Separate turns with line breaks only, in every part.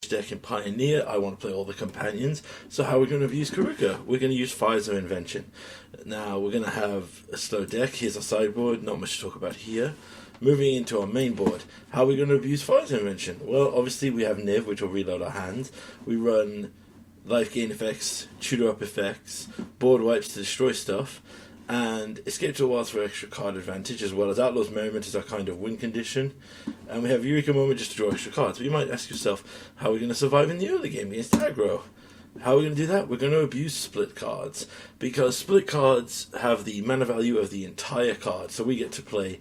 deck in Pioneer. I want to play all the companions. So how are we going to abuse Keruga? We're going to use Fires of Invention. Now we're going to have a slow deck. Here's our sideboard. Not much to talk about here. Moving into our main board. How are we going to abuse Fires of Invention? Well, obviously we have Niv, which will reload our hands. We run life gain effects, tutor up effects, board wipes to destroy stuff, and Escape to the Wilds for extra card advantage, as well as Outlaw's Merriment as our kind of win condition. And we have Eureka Moment just to draw extra cards. But you might ask yourself, how are we going to survive in the early game against aggro? How are we going to do that? We're going to abuse split cards, because split cards have the mana value of the entire card. So we get to play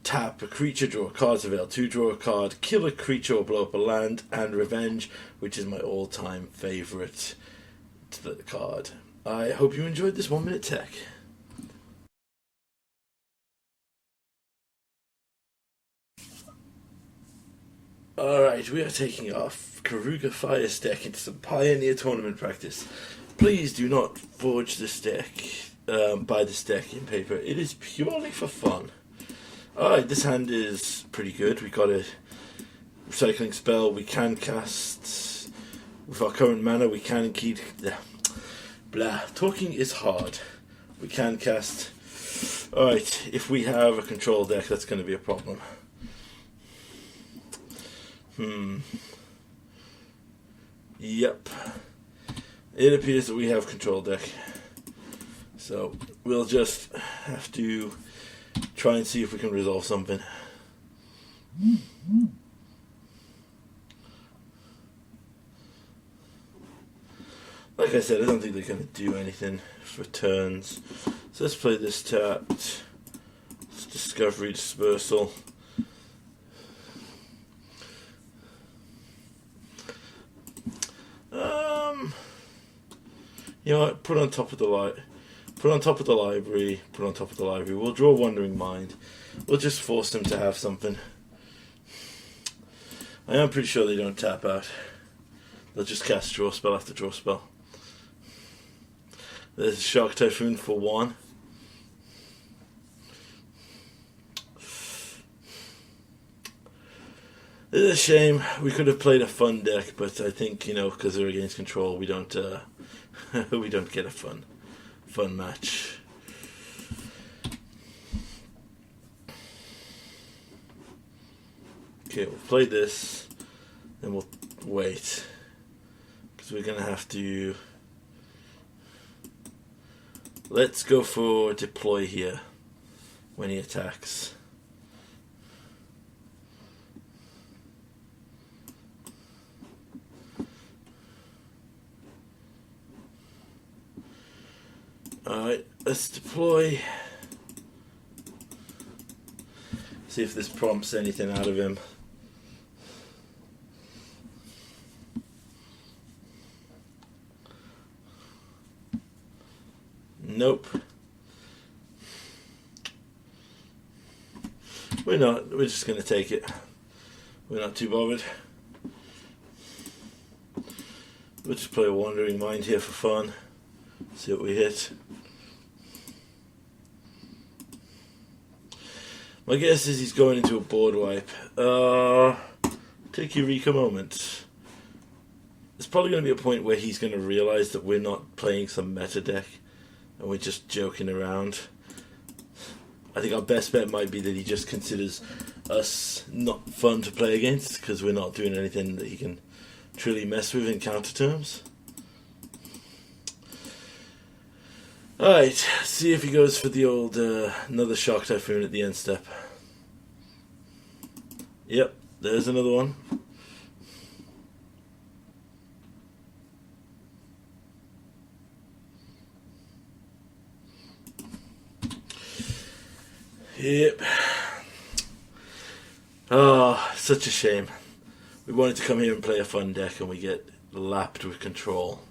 tap a creature, draw a card, avail 2, draw a card, kill a creature or blow up a land, and Revenge, which is my all-time favourite split card. I hope you enjoyed this 1 minute tech. Alright, we are taking our Keruga Fires deck into some Pioneer tournament practice. Please do not forge this deck, buy this deck in paper. It is purely for fun. Alright, this hand is pretty good. We got a recycling spell. We can cast with our current mana. We can keep talking is hard. We can cast. Alright, if we have a control deck, that's going to be a problem. Yep. It appears that we have control deck. So we'll just have to try and see if we can resolve something. Like I said, I don't think they're going to do anything for turns. So let's play this tapped. It's Discovery Dispersal. You know what? Put on top of the light. Put on top of the library. Put on top of the library. We'll draw Wandering Mind. We'll just force them to have something. I am pretty sure they don't tap out. They'll just cast draw spell after draw spell. There's Shark Typhoon for 1. It's a shame. We could have played a fun deck, but I think, you know, because they're against control, we don't we don't get a fun match. Okay, we'll play this, then we'll wait, because we're gonna have to. Let's go for deploy here when he attacks. Alright, let's deploy. See if this prompts anything out of him. Nope. We're not. We're just going to take it. We're not too bothered. We'll just play a Wandering Mind here for fun. See what we hit. My guess is he's going into a board wipe. Take Eureka Moment. There's probably going to be a point where he's going to realize that we're not playing some meta deck and we're just joking around. I think our best bet might be that he just considers us not fun to play against because we're not doing anything that he can truly mess with in counter terms. Alright, see if he goes for the old another Shark Typhoon at the end step. Yep, there's another one. Yep. Oh, such a shame. We wanted to come here and play a fun deck and we get lapped with control.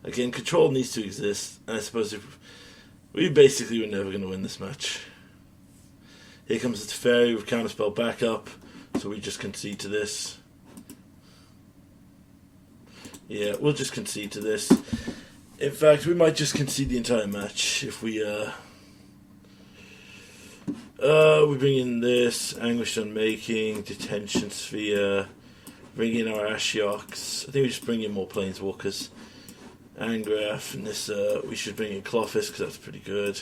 Again, control needs to exist, and I suppose if we basically were never going to win this match. Here comes the Teferi with counterspell backup, so we just concede to this. Yeah, we'll just concede to this. In fact, we might just concede the entire match if we We bring in this, Anguish Unmaking, Detention Sphere, bring in our Ashioks. I think we just bring in more Planeswalkers. Angraf, Nissa, we should bring in Clothis because that's pretty good.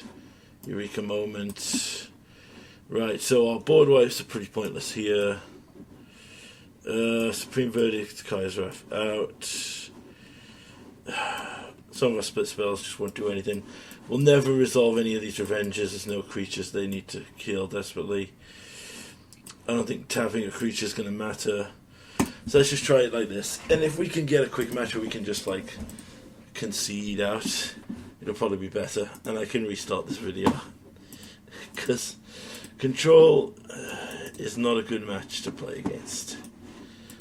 Eureka Moment. Right, so our board wipes are pretty pointless here. Supreme Verdict, Kaiserrath out. Some of our split spells just won't do anything. We'll never resolve any of these revenges. There's no creatures they need to kill desperately. I don't think tapping a creature is going to matter. So let's just try it like this. And if we can get a quick match where we can just like concede out, it'll probably be better. And I can restart this video. Because control is not a good match to play against.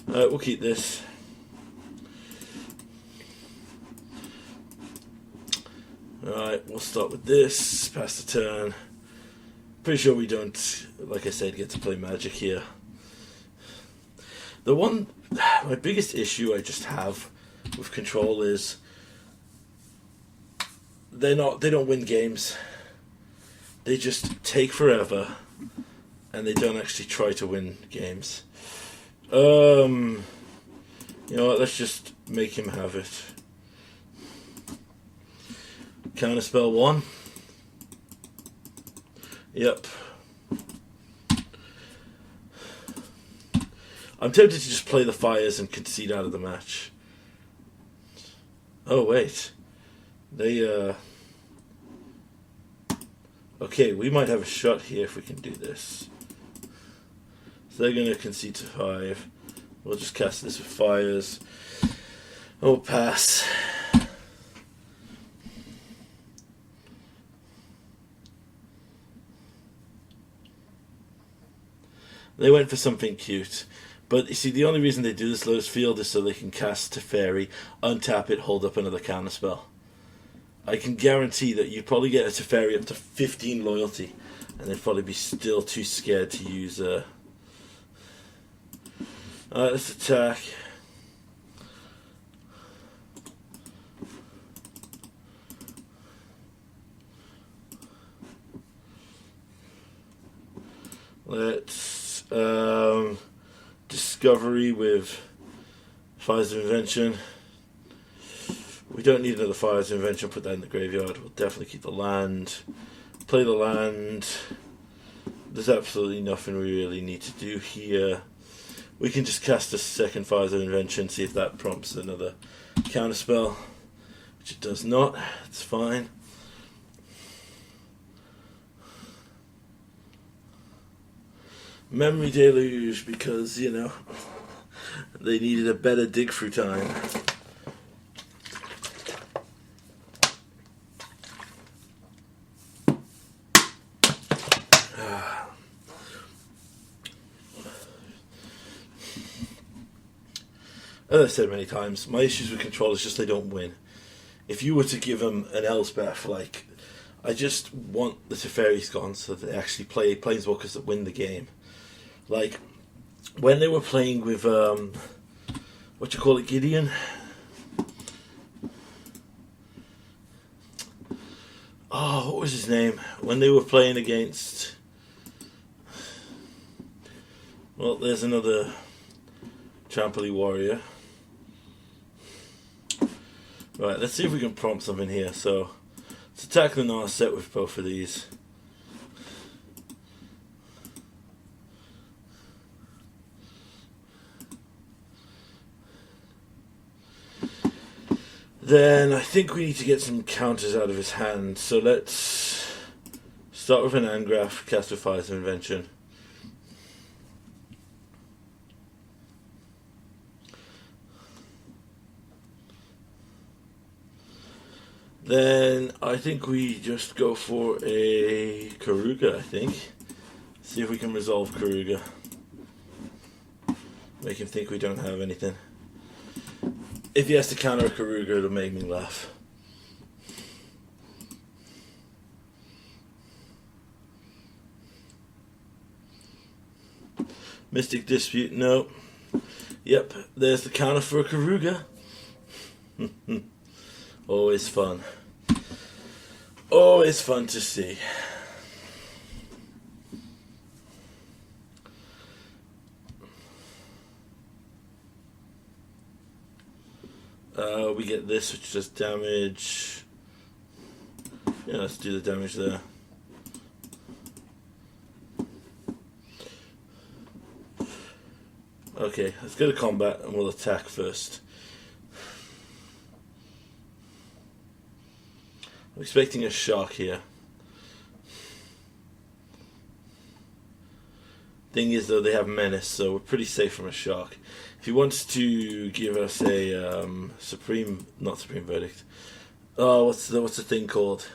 Alright, we'll keep this. Alright, we'll start with this, pass the turn. Pretty sure we don't, like I said, get to play Magic here. My biggest issue I just have with control is they don't win games. They just take forever and they don't actually try to win games. You know what, let's just make him have it. Counterspell 1. Yep. I'm tempted to just play the fires and concede out of the match. Oh wait. They okay, we might have a shot here if we can do this. So they're gonna concede to 5. We'll just cast this with fires. Oh, pass. They went for something cute. But you see, the only reason they do this Lotus Field is so they can cast Teferi, untap it, hold up another counterspell. I can guarantee that you'd probably get a Teferi up to 15 loyalty, and they'd probably be still too scared to use Alright, let's attack. Let's Discovery with Fires of Invention. We don't need another Fires of Invention, put that in the graveyard. We'll definitely keep the land. Play the land. There's absolutely nothing we really need to do here. We can just cast a second Fires of Invention, see if that prompts another counterspell, which it does not. It's fine. Memory Deluge, because, you know, they needed a better dig through time. As I said many times, my issues with control is just they don't win. If you were to give them an Elspeth, like, I just want the Teferi's gone so that they actually play Planeswalkers that win the game. Like, when they were playing with, Gideon? Oh, what was his name? When they were playing against... Well, there's another Trampoline Warrior. Right, let's see if we can prompt something here. So, let's attack the Nars set with both of these. Then I think we need to get some counters out of his hand. So let's start with an Angraf, cast with Fires of Invention. Then I think we just go for a Keruga, I think. See if we can resolve Keruga. Make him think we don't have anything. If he has to counter a Keruga, it'll make me laugh. Mystic Dispute, no. Yep, there's the counter for a Keruga. Always fun. Always fun to see. We get this, which does damage. Yeah, let's do the damage there. Okay, let's go to combat and we'll attack first. I'm expecting a shark here. Thing is, though, they have menace, so we're pretty safe from a shark. If he wants to give us a not supreme verdict. Oh, what's the thing called?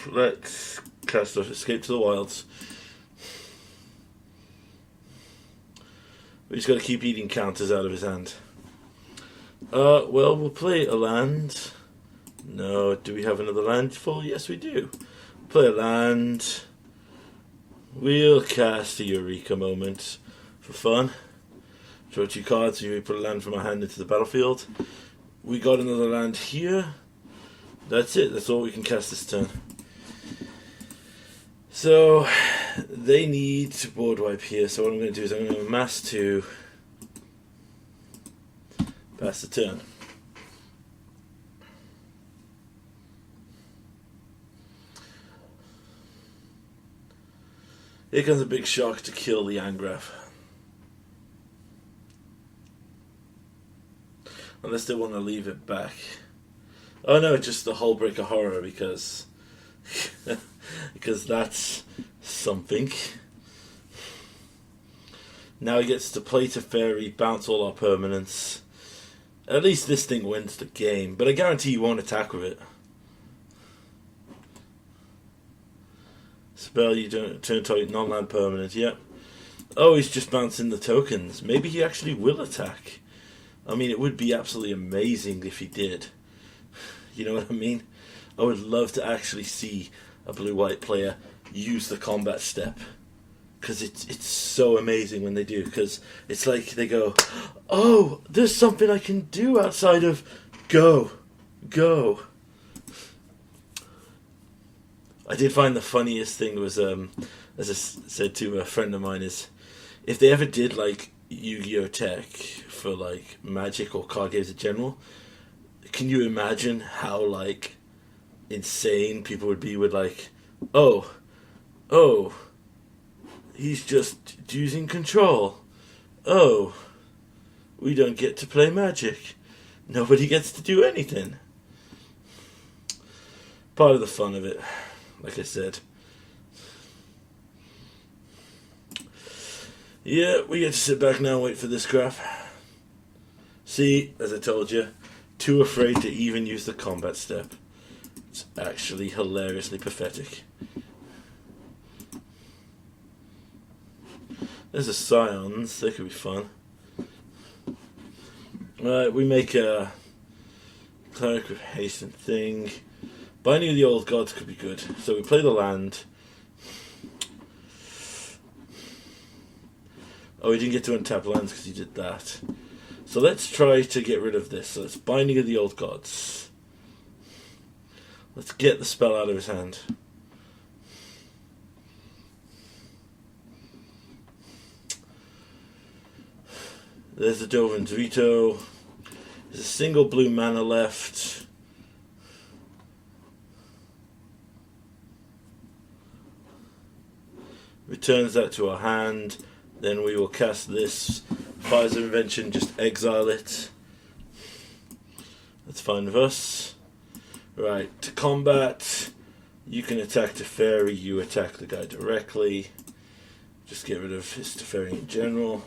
Let's cast off Escape to the Wilds. We just got to keep eating counters out of his hand. Well, we'll play a land. No, do we have another land full? Yes, we do. Play a land. We'll cast a Eureka Moment for fun. Draw 2 cards, we put a land from our hand into the battlefield. We got another land here. That's it, that's all we can cast this turn. So, they need to board wipe here, so what I'm going to do is I'm going to amass 2. Pass the turn. Here comes a big shark to kill the Angraf. Unless they want to leave it back. Oh no, just the Hullbreaker Horror because because that's something. Now he gets to play Teferi, bounce all our permanents. At least this thing wins the game, but I guarantee you won't attack with it. Spell, you don't turn target non-land permanent, yep. Oh, he's just bouncing the tokens. Maybe he actually will attack. I mean, it would be absolutely amazing if he did. You know what I mean? I would love to actually see a blue-white player use the combat step. Because it's so amazing when they do. Because it's like they go, oh, there's something I can do outside of go. I did find the funniest thing was, as I said to a friend of mine, is if they ever did like Yu-Gi-Oh! Tech for like Magic or card games in general, can you imagine how like insane people would be with like, oh, he's just using control. Oh, we don't get to play Magic. Nobody gets to do anything. Part of the fun of it, like I said. Yeah, we get to sit back now and wait for this crap. See, as I told you, too afraid to even use the combat step. It's actually hilariously pathetic. There's a Scions, they could be fun. Right, we make a Cleric with Hasten thing. Binding of the Old Gods could be good. So we play the land. Oh, we didn't get to untap lands because he did that. So let's try to get rid of this. So it's Binding of the Old Gods. Let's get the spell out of his hand. There's the Dovin's Veto. There's a single blue mana left. Returns that to our hand. Then we will cast this Fires of Invention, just exile it. That's fine with us. Right, to combat, you can attack Teferi, you attack the guy directly. Just get rid of his Teferi in general.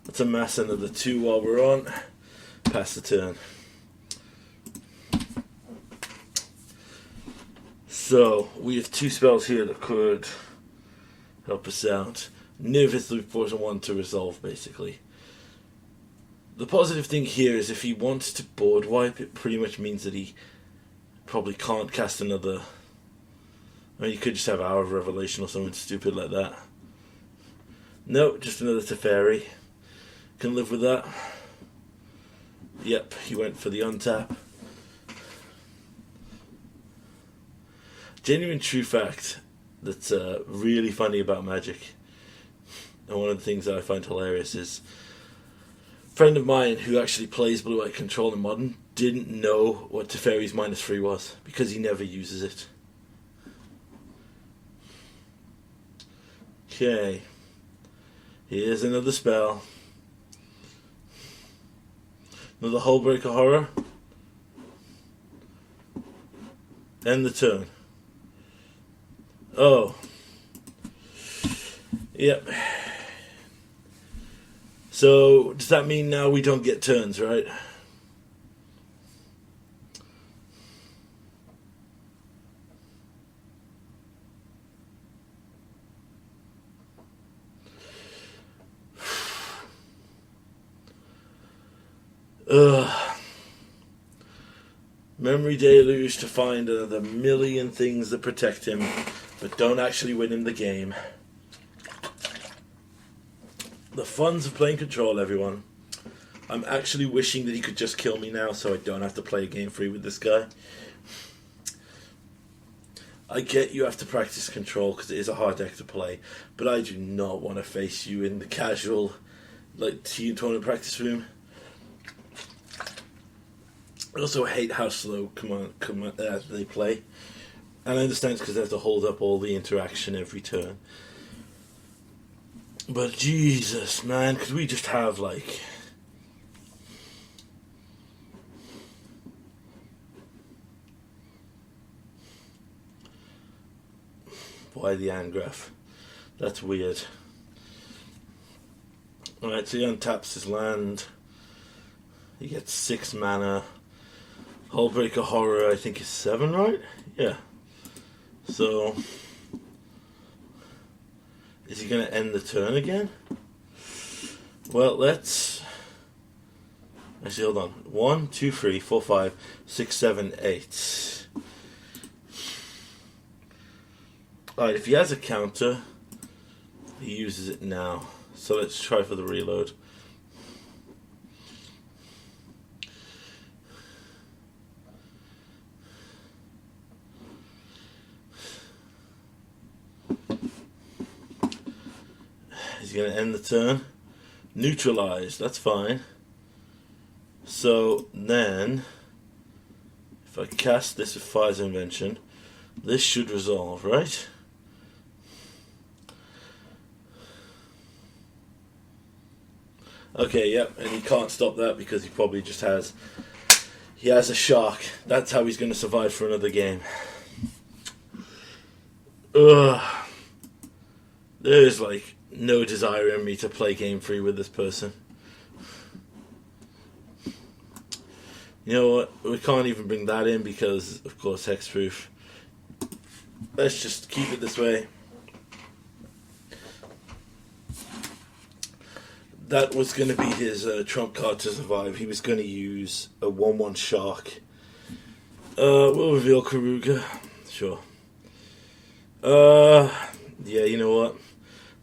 Let's amass another 2 while we're on. Pass the turn. So, we have 2 spells here that could help us out. Nervous Poison 1 to resolve, basically. The positive thing here is if he wants to board wipe, it pretty much means that he probably can't cast another. I mean, you could just have Hour of Revelation or something stupid like that. No, just another Teferi. Can live with that. Yep, he went for the untap. genuine true fact that's really funny about Magic, and one of the things that I find hilarious is a friend of mine who actually plays Blue-White Control in Modern didn't know what Teferi's -3 was because he never uses it. Okay, here's another spell. Another Hullbreaker Horror. End the turn. Oh. Yep. So, does that mean now we don't get turns, right? Memory deluge to find another million things that protect him, but don't actually win him the game. The funs of playing Control, everyone. I'm actually wishing that he could just kill me now so I don't have to play a game free with this guy. I get you have to practice Control because it is a hard deck to play, but I do not want to face you in the casual team tournament practice room. I also hate how slow they play. And I understand it's because they have to hold up all the interaction every turn. But Jesus, man, could we just have, like... Why the Angraf? That's weird. Alright, so he untaps his land. He gets 6 mana. Hullbreaker Horror, I think, is 7, right? Yeah. So... is he going to end the turn again? Well, let's... actually, hold on. 1, 2, 3, 4, 5, 6, 7, 8. Alright, if he has a counter, he uses it now. So let's try for the reload. He's going to end the turn. Neutralize, that's fine. So then, if I cast this with Fire's Invention, this should resolve, right? Okay, yep, and he can't stop that because he probably just has... he has a shark. That's how he's going to survive for another game. Ugh. There's, like, no desire in me to play game free with this person. You know what? We can't even bring that in because, of course, hexproof. Let's just keep it this way. That was going to be his trump card to survive. He was going to use a 1/1 shark. We'll reveal Keruga. Sure. Yeah, you know what?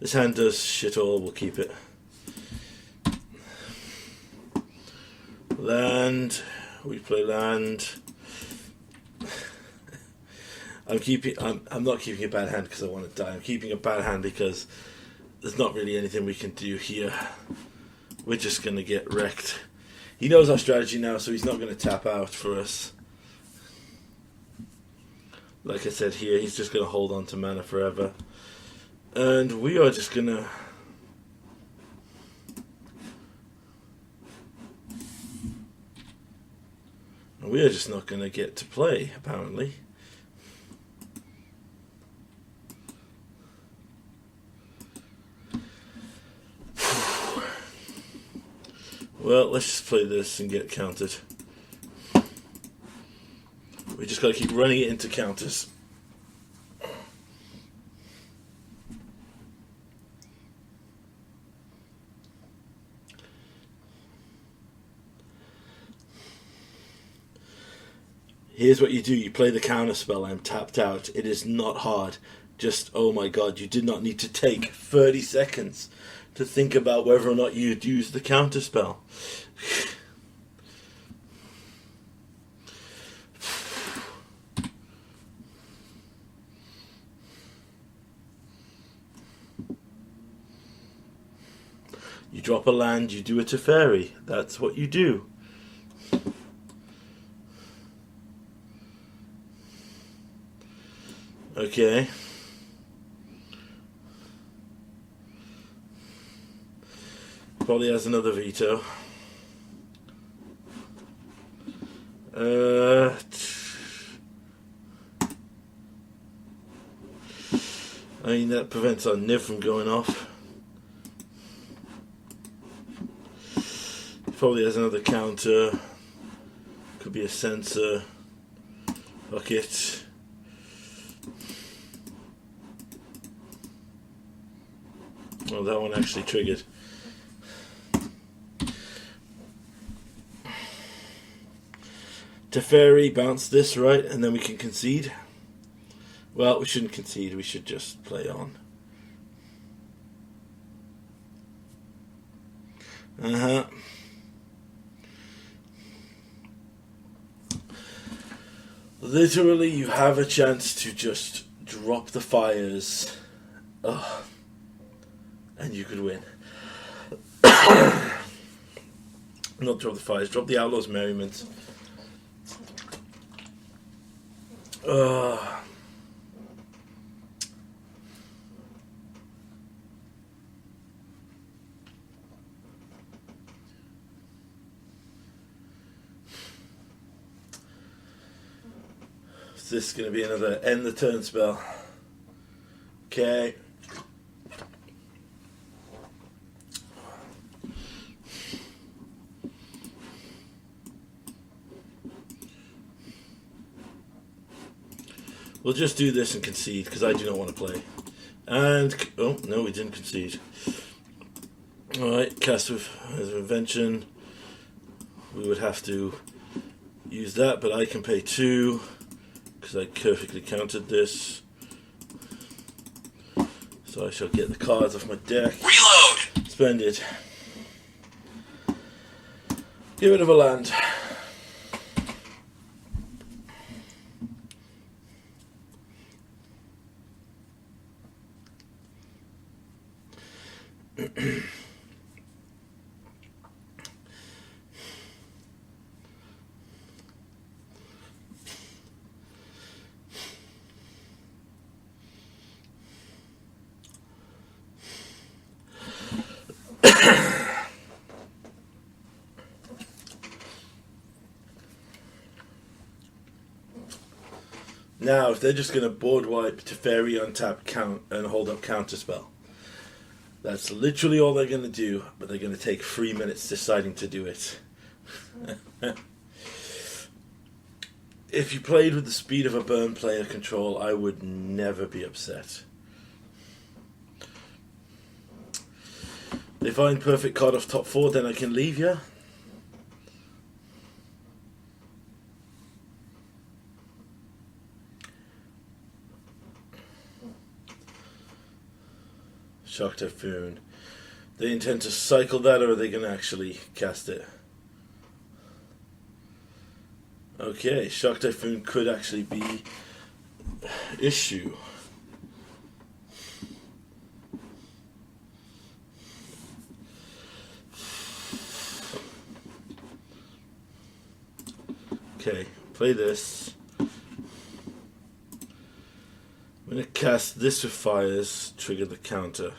This hand does shit all. We'll keep it. Land. We play land. I'm not keeping a bad hand because I want to die. I'm keeping a bad hand because there's not really anything we can do here. We're just going to get wrecked. He knows our strategy now, so he's not going to tap out for us. Like I said here, he's just going to hold on to mana forever. And we are just going to... we are just not going to get to play, apparently. Well, let's just play this and get counted. We just got to keep running it into counters. Here's what you do. You play the counter spell. I'm tapped out. It is not hard. Just, oh my god, you did not need to take 30 seconds to think about whether or not you'd use the counter spell. drop a land, you do a Teferi. That's what you do. Okay. Probably has another veto. I mean, that prevents our Niv from going off. Probably has another counter. Could be a sensor. Fuck it. Oh, that one actually triggered. Teferi, bounce this, right? And then we can concede. Well, we shouldn't concede. We should just play on. Literally, you have a chance to just drop the fires. Oh. And you could win. Not drop the fires, drop the Outlaws' Merriment. Is this going to be another end the turn spell? Okay. We'll just do this and concede, because I do not want to play. And, oh, no, we didn't concede. Alright, cast with Invention. We would have to use that, but I can pay 2, because I perfectly countered this. So I shall get the cards off my deck.
Reload!
Spend it. Get rid of a land. Now, if they're just going to board wipe Teferi, untap, count, and hold up counterspell, that's literally all they're going to do, but they're going to take 3 minutes deciding to do it. If you played with the speed of a burn player control, I would never be upset. They find perfect card off top 4, then I can leave you. Shock Typhoon. They intend to cycle that, or are they going to actually cast it? Okay, Shock Typhoon could actually be issue. Okay, play this. I'm going to cast this with fires, trigger the counter.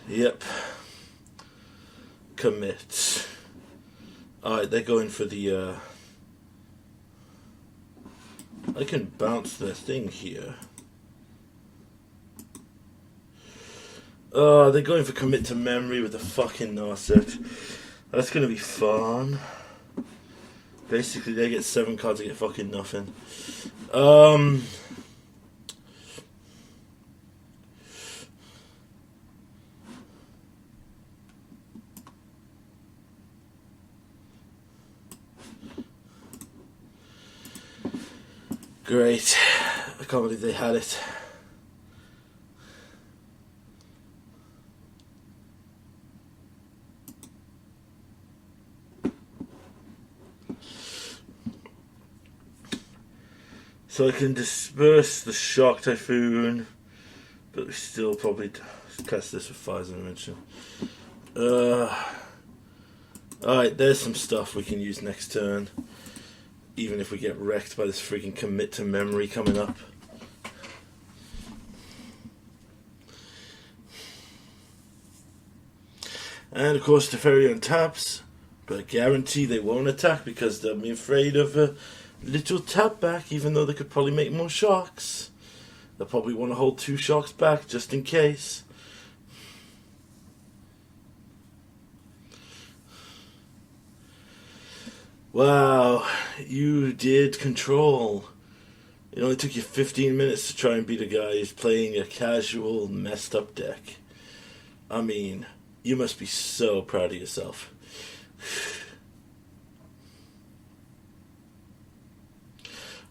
Yep. Commit. Alright, they're going for the, I can bounce their thing here. They're going for commit to memory with the fucking Narset. That's gonna be fun. Basically, they get 7 cards, I get fucking nothing. Great. I can't believe they had it. So I can disperse the Shock Typhoon, but we still probably cast this with Fires of Invention. Alright, there's some stuff we can use next turn, even if we get wrecked by this freaking commit to memory coming up. And of course, Teferi untaps, but I guarantee they won't attack because they'll be afraid of a little tap back, even though they could probably make more shocks. They'll probably want to hold 2 shocks back just in case. Wow, you did control. It only took you 15 minutes to try and beat a guy who's playing a casual, messed up deck. I mean, you must be so proud of yourself.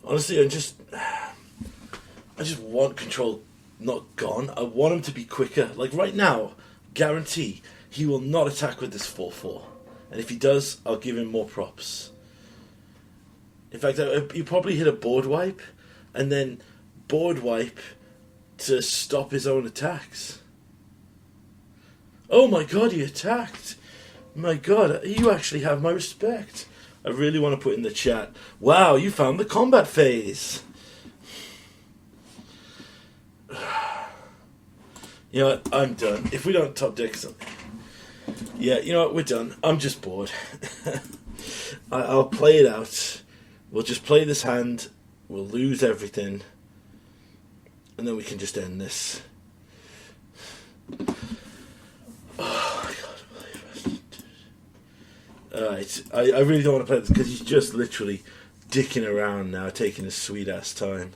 Honestly, I just want control not gone. I want him to be quicker. Like right now, guarantee he will not attack with this 4/4. And if he does, I'll give him more props. In fact, you probably hit a board wipe, and then board wipe to stop his own attacks. Oh my god, he attacked! My god, you actually have my respect. I really want to put in the chat, wow, you found the combat phase! You know what, I'm done. If we don't top deck something... Yeah, you know what, we're done. I'm just bored. I'll play it out. We'll just play this hand. We'll lose everything. And then we can just end this. Oh my god. Alright, I really don't want to play this because he's just literally dicking around now, taking his sweet ass time.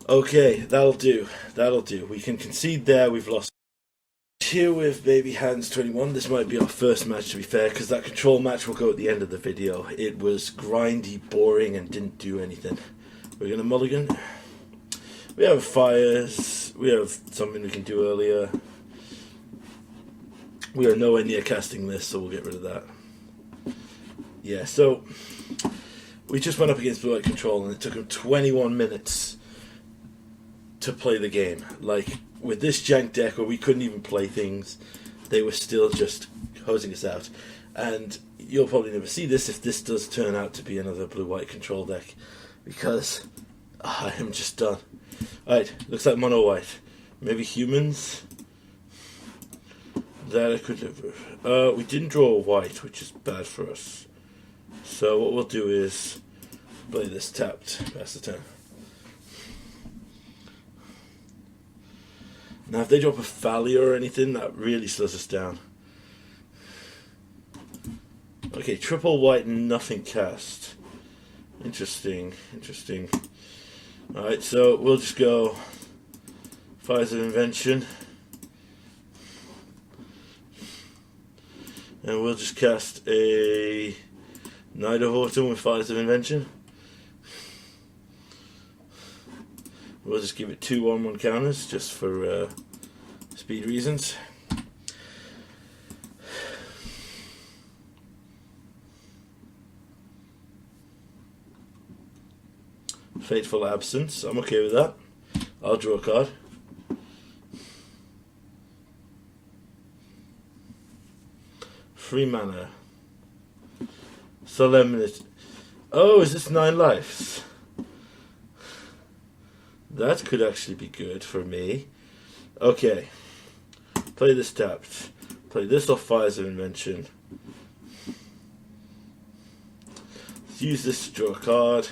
Okay, that'll do. That'll do. We can concede there. We've lost. Here with Baby Hands 21. This might be our first match, to be fair, because that control match will go at the end of the video. It was grindy, boring, and didn't do anything. We're going to mulligan. We have fires. We have something we can do earlier. We are nowhere near casting this, so we'll get rid of that. Yeah, so we just went up against Blue White Control, and it took him 21 minutes to play the game. Like, with this jank deck where we couldn't even play things, they were still just hosing us out. And you'll probably never see this if this does turn out to be another Blue-White Control deck, because I am just done. Alright, looks like mono-white. Maybe humans? That I could live with. We didn't draw a white, which is bad for us. So what we'll do is play this tapped, pass the turn. Now, if they drop a Thalia or anything, that really slows us down. Okay, triple white, nothing cast. Interesting, interesting. Alright, so we'll just go Fires of Invention. And we'll just cast a Night of Autumn with Fires of Invention. We'll just give it 2 1/1 counters just for speed reasons. Fateful Absence, I'm okay with that. I'll draw a card. Free mana. Solemnity. Oh, is this 9 lives? That could actually be good for me. Okay. Play this tapped. Play this off Fires of Invention. Let's use this to draw a card.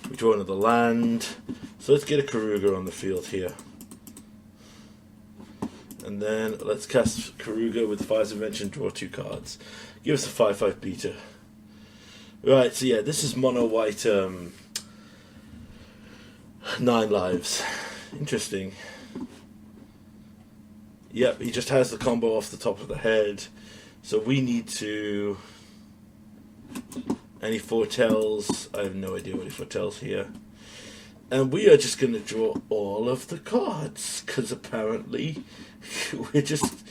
We draw another land. So let's get a Keruga on the field here. And then let's cast Keruga with Fires of Invention, draw 2 cards. Give us a 5/5 beater. Right, so yeah, this is mono white 9 lives. Interesting. Yep, he just has the combo off the top of the head. So we need to... Any foretells? I have no idea what he foretells here. And we are just going to draw all of the cards, because apparently we're just,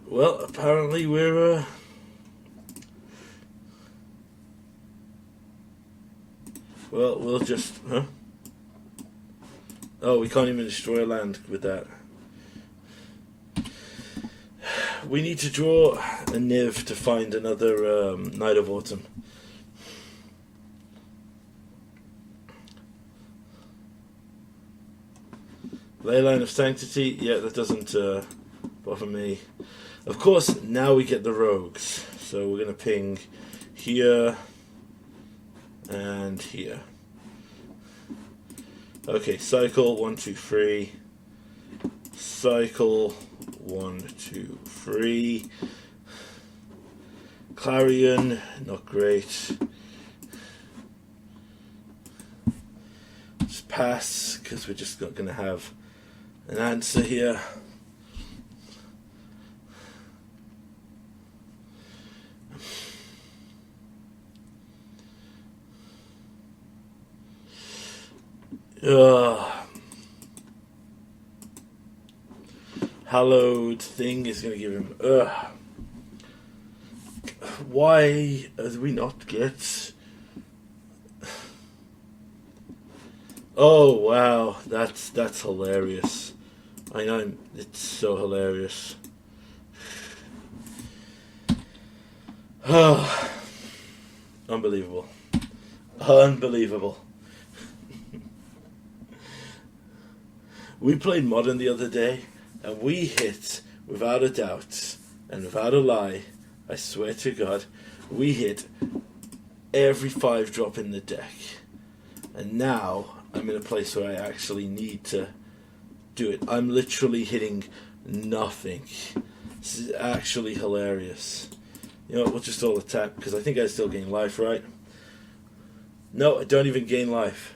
well, apparently we're, well, we'll just, huh? Oh, we can't even destroy a land with that. We need to draw a Niv to find another Night of Autumn. Leyline of Sanctity, yeah, that doesn't bother me. Of course, now we get the rogues. So we're going to ping here and here. Okay, cycle 1, 2, 3. Cycle 1, 2, 3. Clarion, not great. Just pass, because we're just not going to have an answer here. Hallowed thing is going to give him. Why do we not get? Oh wow, that's hilarious. I know, it's so hilarious. Oh, unbelievable. Unbelievable. We played Modern the other day, and we hit, without a doubt, and without a lie, I swear to God, we hit every 5-drop in the deck. And now, I'm in a place where I actually need to do it. I'm literally hitting nothing. This is actually hilarious. You know what, we'll just all attack, because I think I still gain life, right? No, I don't even gain life.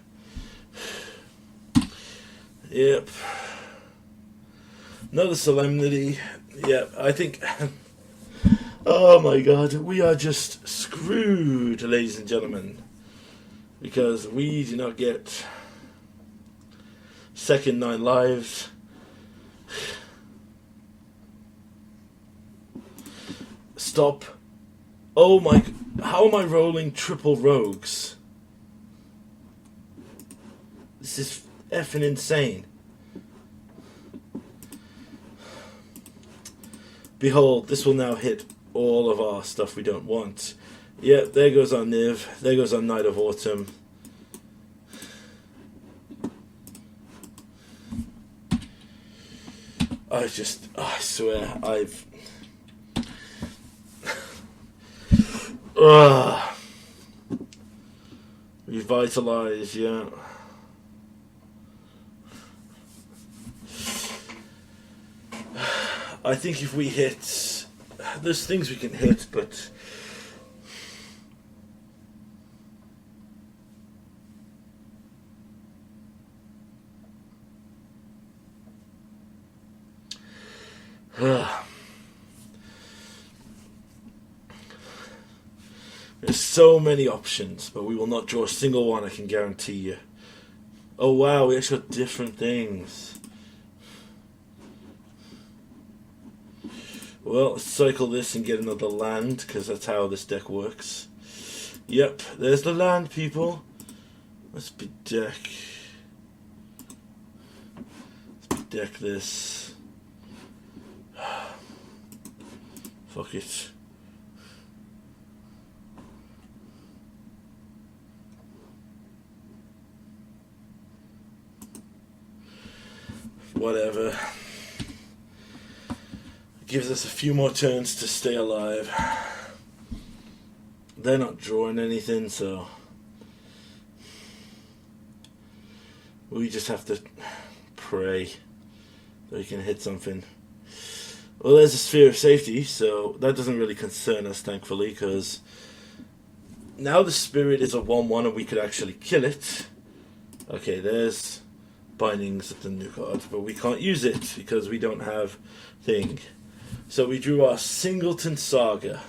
Yep. Another Solemnity. Yep, I think... Oh my God, we are just screwed, ladies and gentlemen. Because we do not get second 9 lives. Stop. Oh my... How am I rolling triple rogues? This is effing insane. Behold, this will now hit all of our stuff we don't want. Yeah, there goes our Niv. There goes our Night of Autumn. I swear, I've... Revitalize, yeah. I think if we hit... There's things we can hit, but... There's so many options, but we will not draw a single one, I can guarantee you. Oh wow, we actually got different things. Well, let's cycle this and get another land, because that's how this deck works. Yep, there's the land, people. Let's bedeck. Let's bedeck this. Fuck it. Whatever. Gives us a few more turns to stay alive. They're not drawing anything, so we just have to pray that we can hit something. Well, there's a sphere of safety, so that doesn't really concern us, thankfully, because now the spirit is a 1/1 and we could actually kill it. Okay, there's bindings of the new card, but we can't use it because we don't have thing. So we drew our Singleton Saga.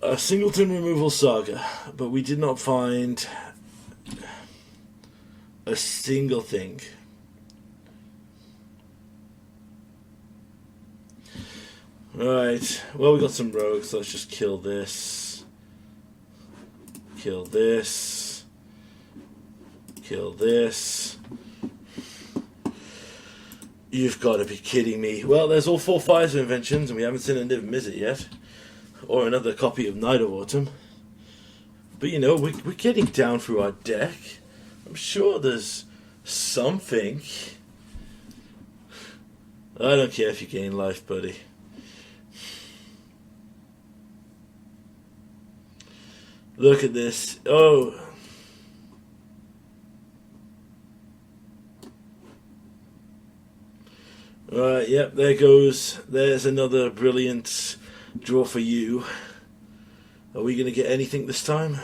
A Singleton Removal Saga, but we did not find a single thing. Right, well, we got some rogues, so let's just kill this. Kill this. Kill this. You've got to be kidding me. Well, there's all 4 Fires inventions, and we haven't seen a Niv Mizzet yet. Or another copy of Night of Autumn. But, you know, we're getting down through our deck. I'm sure there's something. I don't care if you gain life, buddy. Look at this. Oh. Right, yep, there goes. There's another brilliant draw for you. Are we going to get anything this time?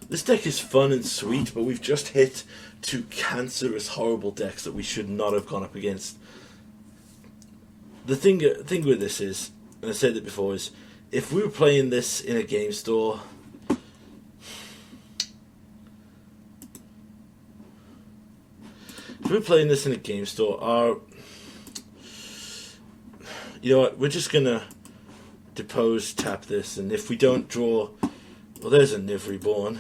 This deck is fun and sweet, but we've just hit 2 cancerous, horrible decks that we should not have gone up against. The thing with this is, and I said it before, is if we were playing this in a game store, you know what, we're just gonna depose, tap this, and if we don't draw, well, there's a Niv Reborn.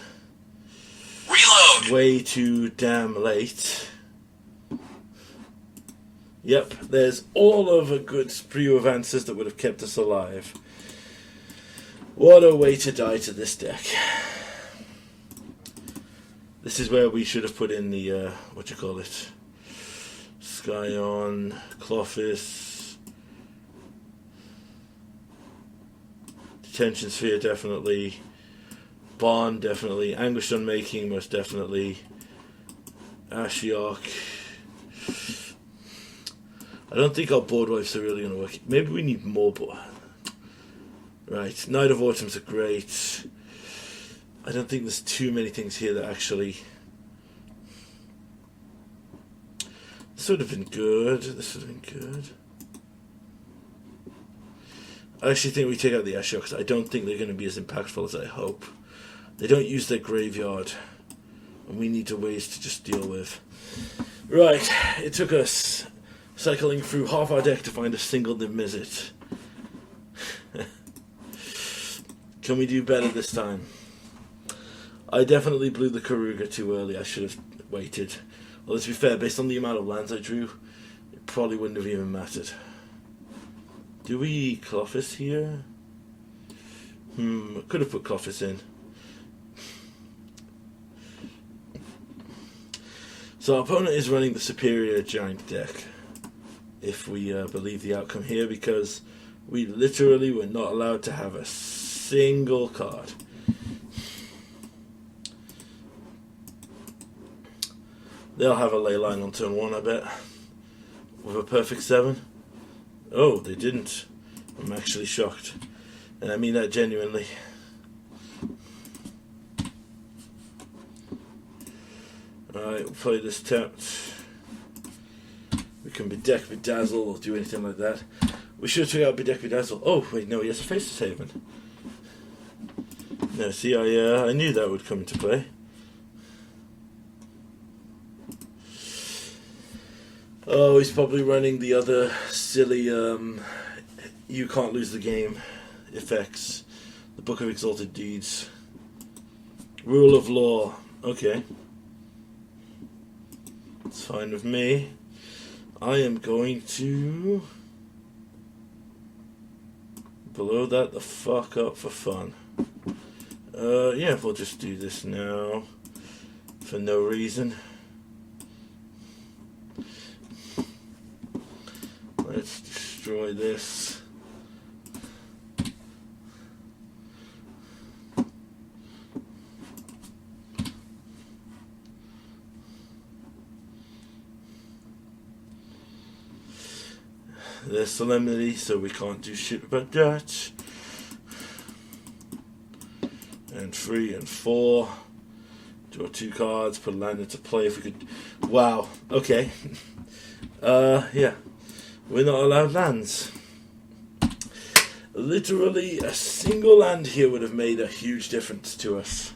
Reload!
Way too damn late. Yep, there's all of a good spree of answers that would have kept us alive. What a way to die to this deck. This is where we should have put in the, Skyon, Clothis, Detention Sphere definitely, Bond definitely, Anguished Unmaking most definitely, Ashiok. I don't think our board wipes are really going to work. Maybe we need more board. Right, Night of Autumn's are great. I don't think there's too many things here that actually... This would have been good. This would have been good. I actually think we take out the Ashiok because I don't think they're going to be as impactful as I hope. They don't use their graveyard. And we need ways to just deal with. Right, it took us cycling through half our deck to find a single Niv Mizzet. Can we do better this time? I definitely blew the Keruga too early. I should have waited. Well, let's be fair, based on the amount of lands I drew, it probably wouldn't have even mattered. Do we Clothis here? Could have put Clothis in. So our opponent is running the superior giant deck, if we believe the outcome here, because we literally were not allowed to have a single card. They'll have a ley line on turn 1, I bet, with a perfect 7. Oh, they didn't. I'm actually shocked, and I mean that genuinely. Alright, we'll play this tapped. We can Bedeck, Bedazzle, or do anything like that. We should check out Bedeck, Bedazzle. Oh, wait, no, he has a Faceless Haven. No, see, I knew that would come into play. Oh, he's probably running the other silly, you can't lose the game effects. The Book of Exalted Deeds. Rule of Law. Okay. It's fine with me. I am going to blow that the fuck up for fun. Yeah, we'll just do this now. For no reason. Let's destroy this. There's Solemnity, so we can't do shit about that. And 3 and 4. Draw 2 cards, put a land into play if we could. Wow, okay. Yeah. We're not allowed lands. Literally, a single land here would have made a huge difference to us.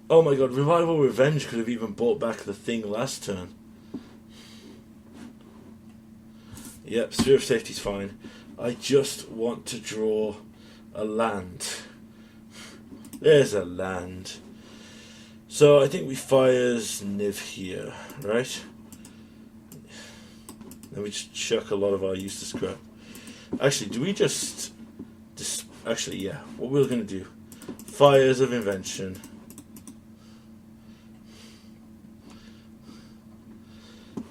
Oh my god, Revival Revenge could have even brought back the thing last turn. Yep, Sphere of Safety's fine. I just want to draw a land. There's a land. So I think we fires Niv here, right? Then we just chuck a lot of our useless crap. Actually, do we just actually, yeah. What we're going to do. Fires of Invention.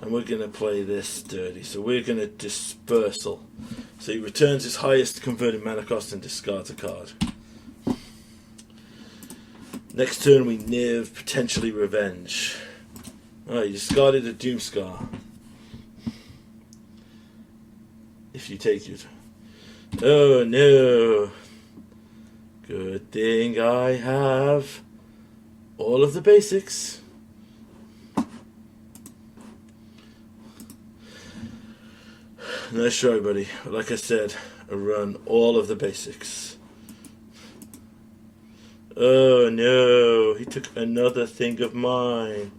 And we're going to play this dirty. So we're going to Dispersal. So he returns his highest converted mana cost and discards a card. Next turn we Niv, potentially Revenge. Alright, you discarded a Doomscar. If you take your turn. Oh no. Good thing I have all of the basics. Nice try, buddy. Like I said, I run all of the basics. Oh no, he took another thing of mine.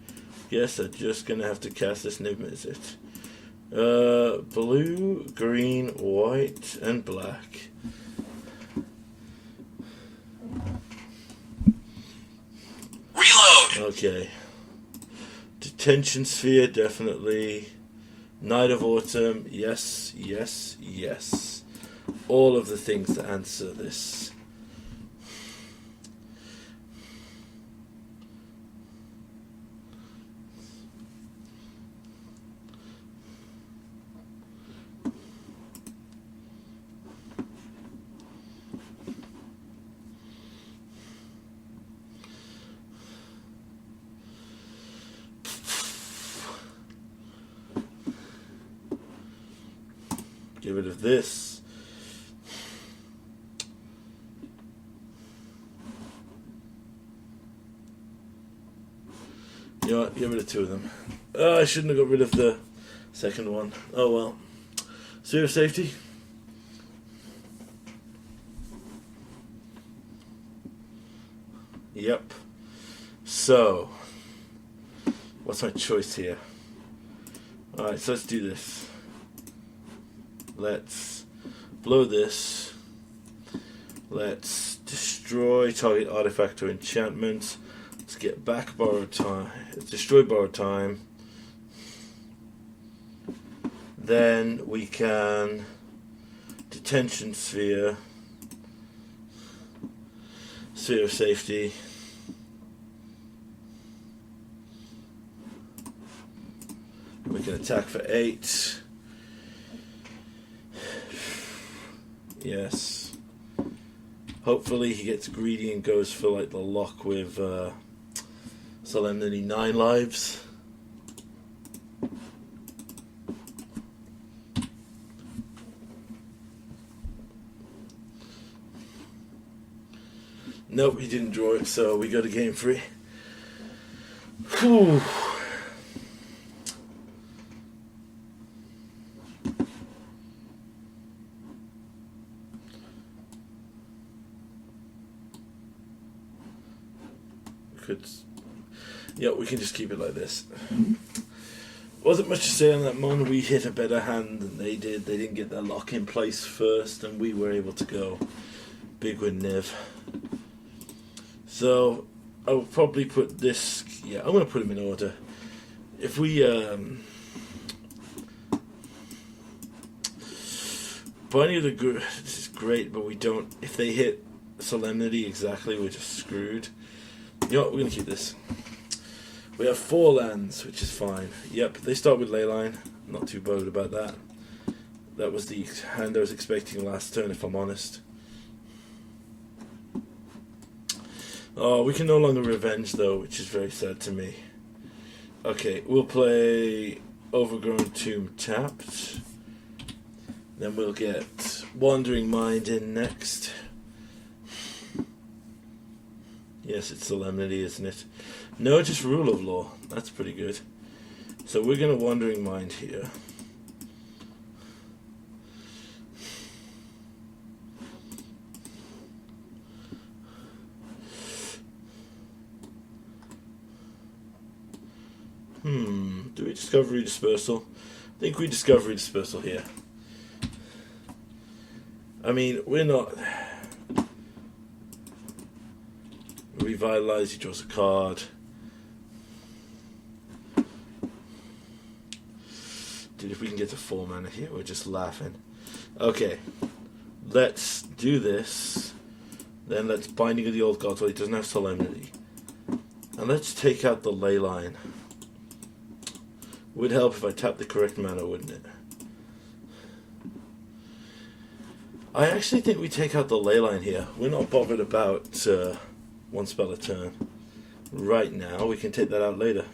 Guess I'm just gonna have to cast this Niv Mizzet. Blue, green, white, and black.
Reload!
Okay. Detention Sphere, definitely. Night of Autumn, yes, yes, yes. All of the things that answer this. Get rid of this. You know what? Get rid of two of them. I shouldn't have got rid of the second one. Oh well. Sphere of Safety. Yep. So, what's my choice here? Alright, so let's do this. Let's blow this. Let's destroy target artifact or enchantment. Let's get back borrowed time. Let's destroy borrowed time. Then we can Detention Sphere. Sphere of Safety. We can attack for 8. Yes. Hopefully he gets greedy and goes for like the lock with Solemnity 9 lives. Nope, he didn't draw it, so we go to game 3. Whew. Yeah, we can just keep it like this. Wasn't much to say on that mon. We hit a better hand than they did. They didn't get their lock in place first, and we were able to go big with Niv. So I will probably put this. Yeah, I'm going to put them in order. If we Bunny of the Good, this is great, but we don't. If they hit Solemnity exactly, we're just screwed. You know what? We're going to keep this. We have 4 lands, which is fine. Yep, they start with Leyline. Not too bothered about that. That was the hand I was expecting last turn, if I'm honest. Oh, we can no longer Revenge, though, which is very sad to me. Okay, we'll play Overgrown Tomb tapped. Then we'll get Wandering Mind in next. Yes, it's Solemnity, isn't it? No, just Rule of Law. That's pretty good. So we're going to Wandering Mind here. Do we Discovery Dispersal? I think we Discovery Dispersal here. I mean, we're not... Revitalize, he draws a card. Dude, if we can get to 4 mana here, we're just laughing. Okay. Let's do this. Then let's Binding of the Old Gods while he doesn't have Solemnity. And let's take out the Ley Line. Would help if I tapped the correct mana, wouldn't it? I actually think we take out the Ley Line here. We're not bothered about one spell a turn. Right now, we can take that out later.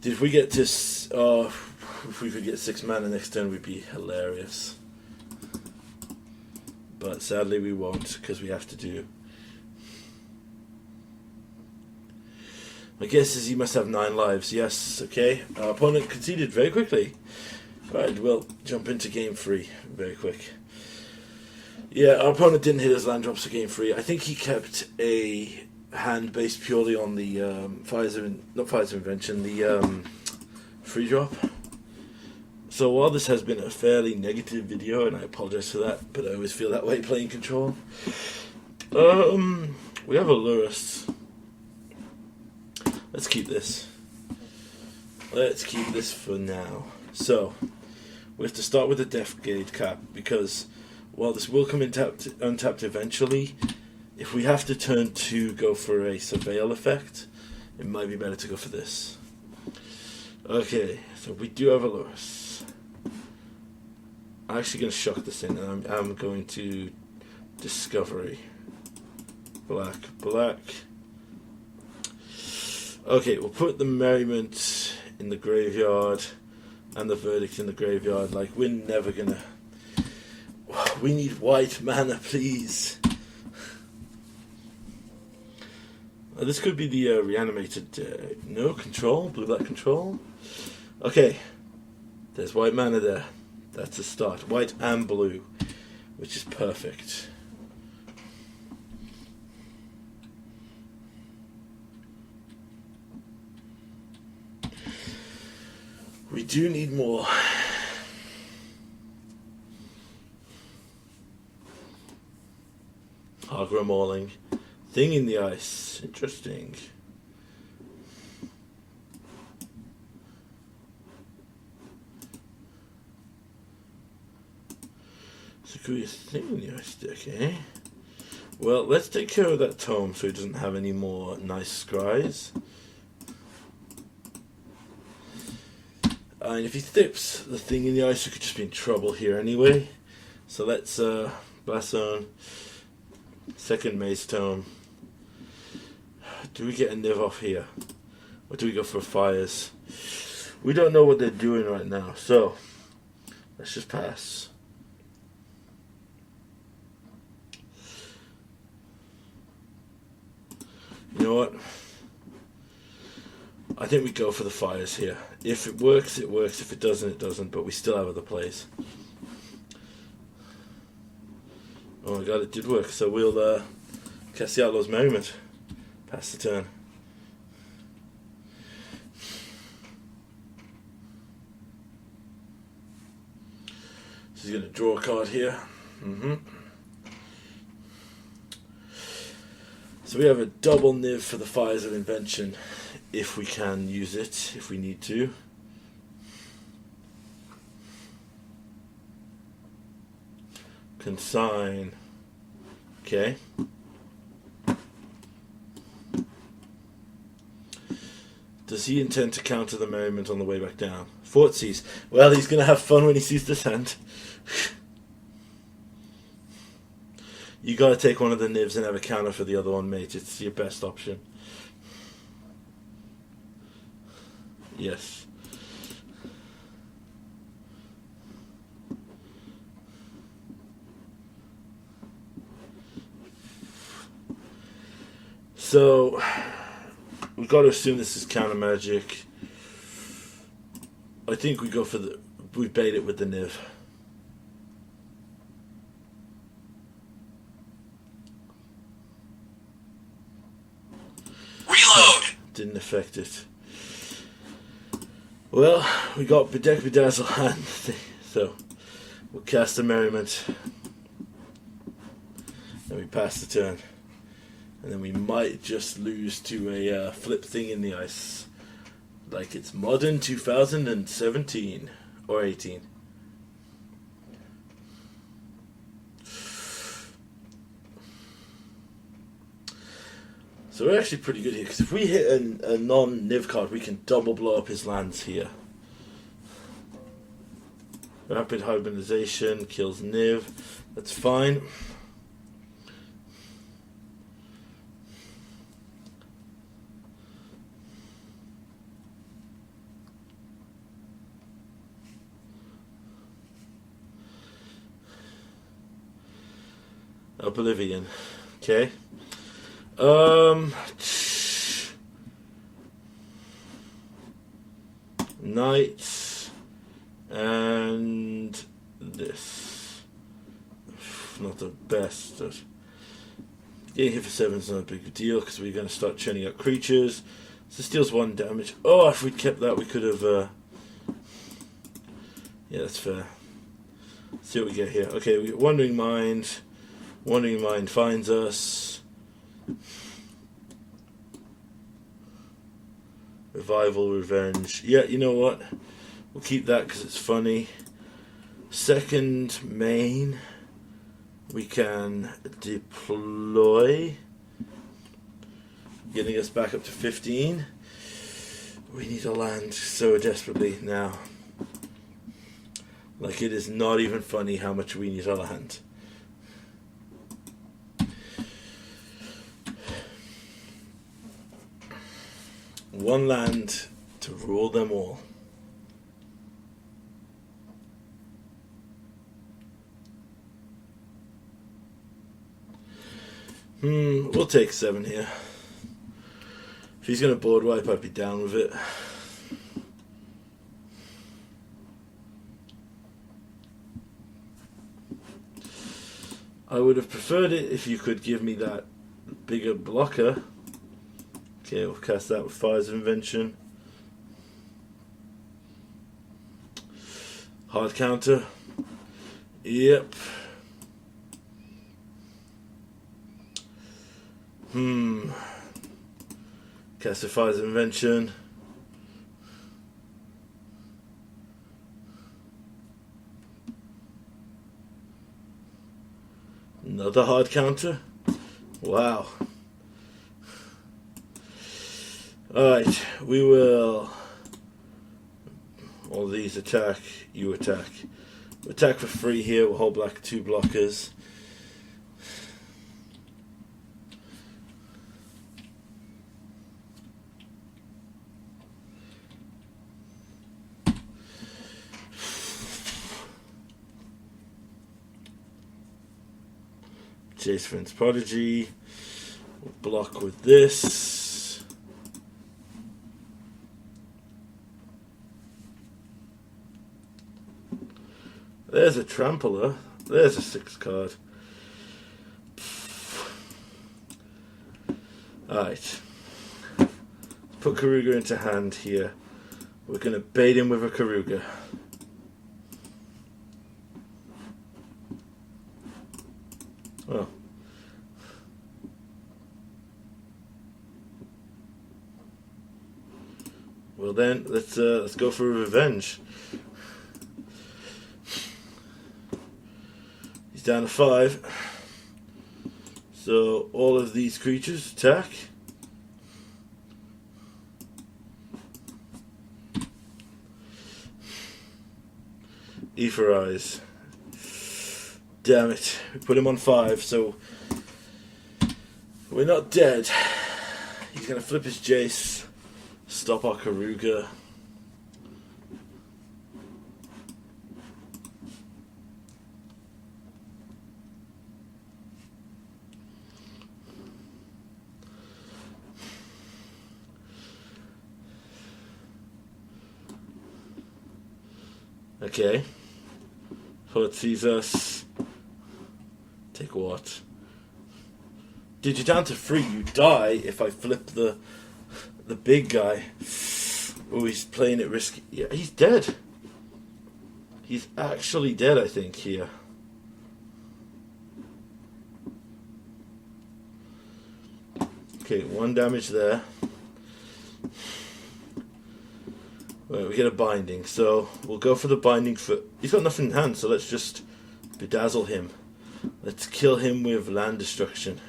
If we get to... if we could get 6 mana next turn, we'd be hilarious. But sadly we won't, because we have to do... My guess is he must have 9 lives. Yes, okay. Our opponent conceded very quickly. Alright, we'll jump into game 3 very quick. Yeah, our opponent didn't hit his land drops for game 3. I think he kept a hand based purely on the not Fires of Invention, the free drop. So while this has been a fairly negative video, and I apologize for that, but I always feel that way playing Control. We have a Lurrus. Let's keep this. Let's keep this for now. So, we have to start with the Death Gate cap, because while this will come untapped eventually, if we have to turn to go for a Surveil effect, it might be better to go for this. Okay, so we do have a Lurrus. I'm actually going to shock this in, and I'm going to Discovery. Black. Okay, we'll put the Merriment in the graveyard and the Verdict in the graveyard. Like, we're never gonna... We need white mana, please. This could be the reanimated... no, Control? Blue-black Control? Okay, there's white mana there. That's a start. White and blue, which is perfect. We do need more. Agra Mauling. Thing in the Ice. Interesting. Sakuya Thing in the Ice deck, eh? Well, let's take care of that tome so he doesn't have any more nice scries. And if he thips the Thing in the Ice, we could just be in trouble here anyway. So let's Blast Zone. Second Maze Tome. Do we get a Niv off here? Or do we go for Fires? We don't know what they're doing right now, so let's just pass. You know what? I think we go for the Fires here. If it works, it works. If it doesn't, it doesn't. But we still have other plays. Oh my god, it did work. So we'll cast the Outlaw's Merriment. Pass the turn. So he's going to draw a card here. So we have a double Niv for the Fires of Invention. If we can use it, if we need to. Consign. Okay. Does he intend to counter the Merriment on the way back down? Fortsies. Well, he's going to have fun when he sees this hand. You got to take one of the Nivs and have a counter for the other one, mate. It's your best option. Yes. So, we've got to assume this is counter magic. I think we go for the... we bait it with the Niv. didn't affect it. Well, we got Bedeck Bedazzle hand, so we'll cast the Merriment. And we pass the turn. And then we might just lose to a flip thing in the ice. Like it's modern 2017 or 18. So we're actually pretty good here, because if we hit a non-Niv card, we can double blow up his lands here. Rapid Hibernization kills Niv. That's fine. Oblivion. Okay. Knights and this. Not the best. Getting hit for 7 is not a big deal, because we're going to start churning out creatures. So this deals 1 damage. Oh, if we'd kept that, we could have. Yeah, that's fair. Let's see what we get here. Okay, we get Wandering Mind. Wandering Mind finds us. Revival, Revenge. Yeah, you know what? We'll keep that because it's funny. Second main, we can deploy, getting us back up to 15. We need a land so desperately now. Like, it is not even funny how much we need a land. One land to rule them all. We'll take 7 here. If he's going to board wipe, I'd be down with it. I would have preferred it if you could give me that bigger blocker. Okay, we'll cast that with Fires of Invention. Hard counter. Yep. Cast with Fires of Invention. Another hard counter. Wow. Alright, we will. All these attack, you attack. We'll attack for free here, we'll hold back 2 blockers. Chase Friend's Prodigy. We'll block with this. There's a Trampler. There's a 6 card. Alright. Put Keruga into hand here. We're going to bait him with a Keruga. Oh. Well then, let's go for revenge. He's down to 5. So all of these creatures attack. Etherize. Damn it. We put him on 5, so we're not dead. He's going to flip his Jace, stop our Keruga. Okay. So it sees us. Take what? Dude, you're down to 3. You die if I flip the the big guy. Oh, he's playing it risky. Yeah, he's dead. He's actually dead, I think, here. Okay, 1 damage there. Right, we get a binding, so we'll go for the binding for... He's got nothing in hand, so let's just bedazzle him. Let's kill him with land destruction.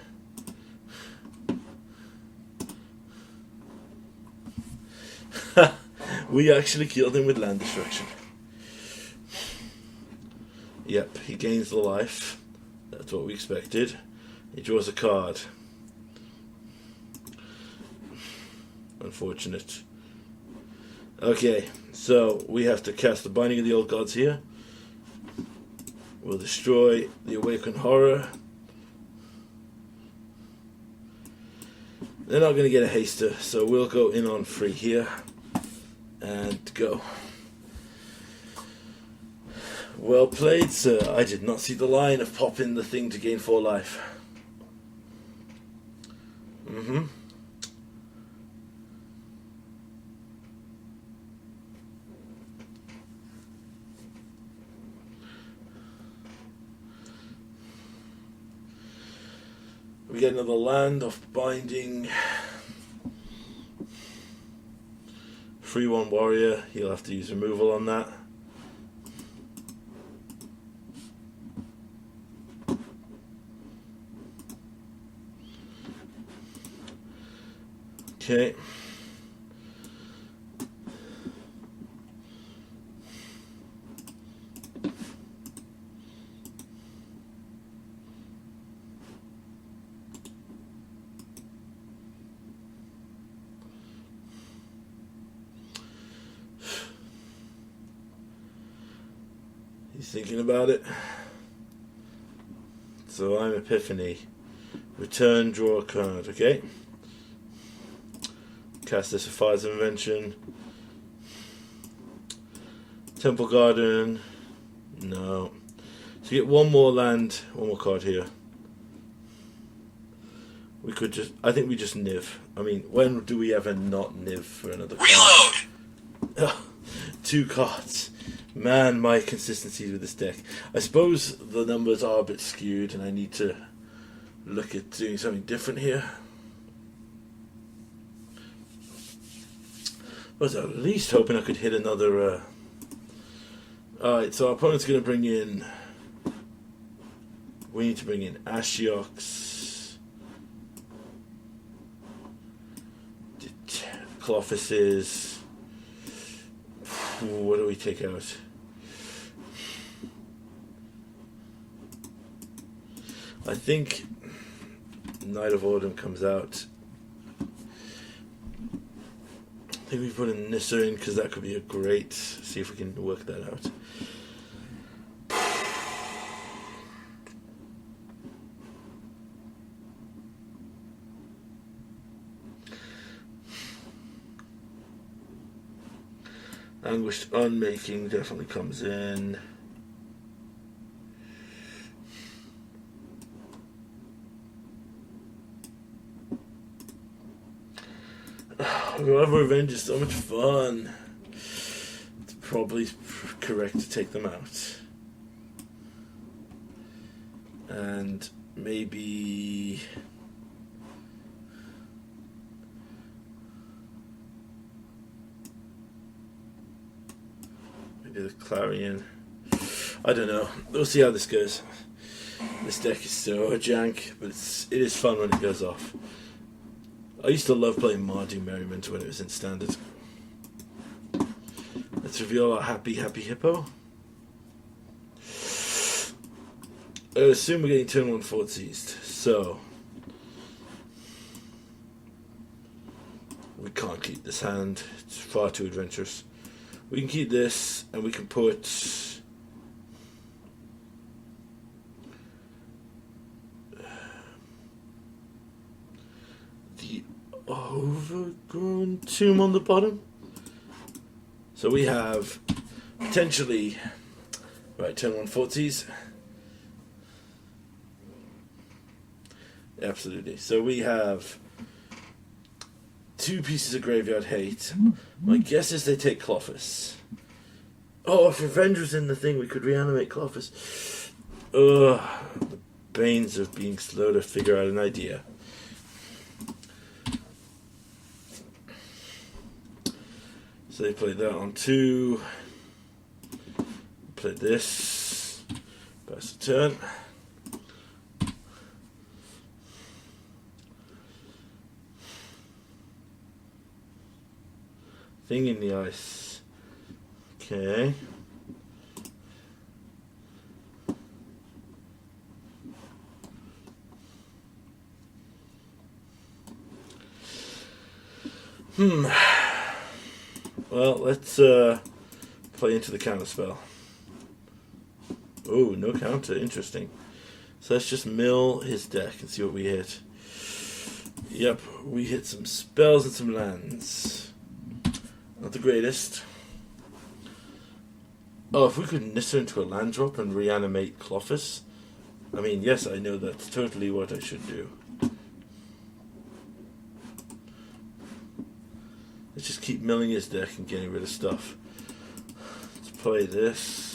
We actually killed him with land destruction. Yep, he gains the life. That's what we expected. He draws a card. Unfortunate. Okay, so we have to cast the Binding of the Old Gods here. We'll destroy the Awakened Horror. They're not going to get a haster, so we'll go in on 3 here. And go. Well played, sir. I did not see the line of popping the thing to gain 4 life. We get another land of binding. 3/1 warrior. He'll have to use removal on that. Okay. He's thinking about it. So I'm Epiphany. Return, draw a card, okay? Cast this with Fires of Invention. Temple Garden. No. So you get 1 more land, 1 more card here. We could just... I think we just niv. I mean, when do we ever not niv for another card?
Reload!
2 cards. Man, my consistency with this deck. I suppose the numbers are a bit skewed and I need to look at doing something different here. I was at least hoping I could hit another... Alright, so our opponent's going to bring in... We need to bring in Ashioks. Colossuses. What do we take out? I think Knight of Autumn comes out. I think we put a Nissa in because that could be a great... See if we can work that out. Anguished Unmaking definitely comes in. However, Revenge is so much fun. It's probably correct to take them out. And maybe... Maybe the Clarion. I don't know. We'll see how this goes. This deck is so jank, but it is fun when it goes off. I used to love playing Mardu Merriment when it was in Standard. Let's reveal our happy Hippo. I assume we're getting turn 1 Fort seized, so we can't keep this hand. It's far too adventurous. We can keep this, and we can put the Overgrown Tomb on the bottom. So we have potentially, right, turn 1 Forties. Absolutely. So we have 2 2 pieces of graveyard hate. My guess is they take Clophis. Oh, if Revenge was in the thing, we could reanimate Clophis. Ugh, the banes of being slow to figure out an idea. So they played that on 2. Played this. Pass the turn. Thing in the ice. Okay. Well, let's play into the counter spell. Oh, no counter. Interesting. So let's just mill his deck and see what we hit. Yep, we hit some spells and some lands. Not the greatest. Oh, if we could Nissa into a land drop and reanimate Clophis. I mean, yes, I know that's totally what I should do. Let's just keep milling his deck and getting rid of stuff. Let's play this.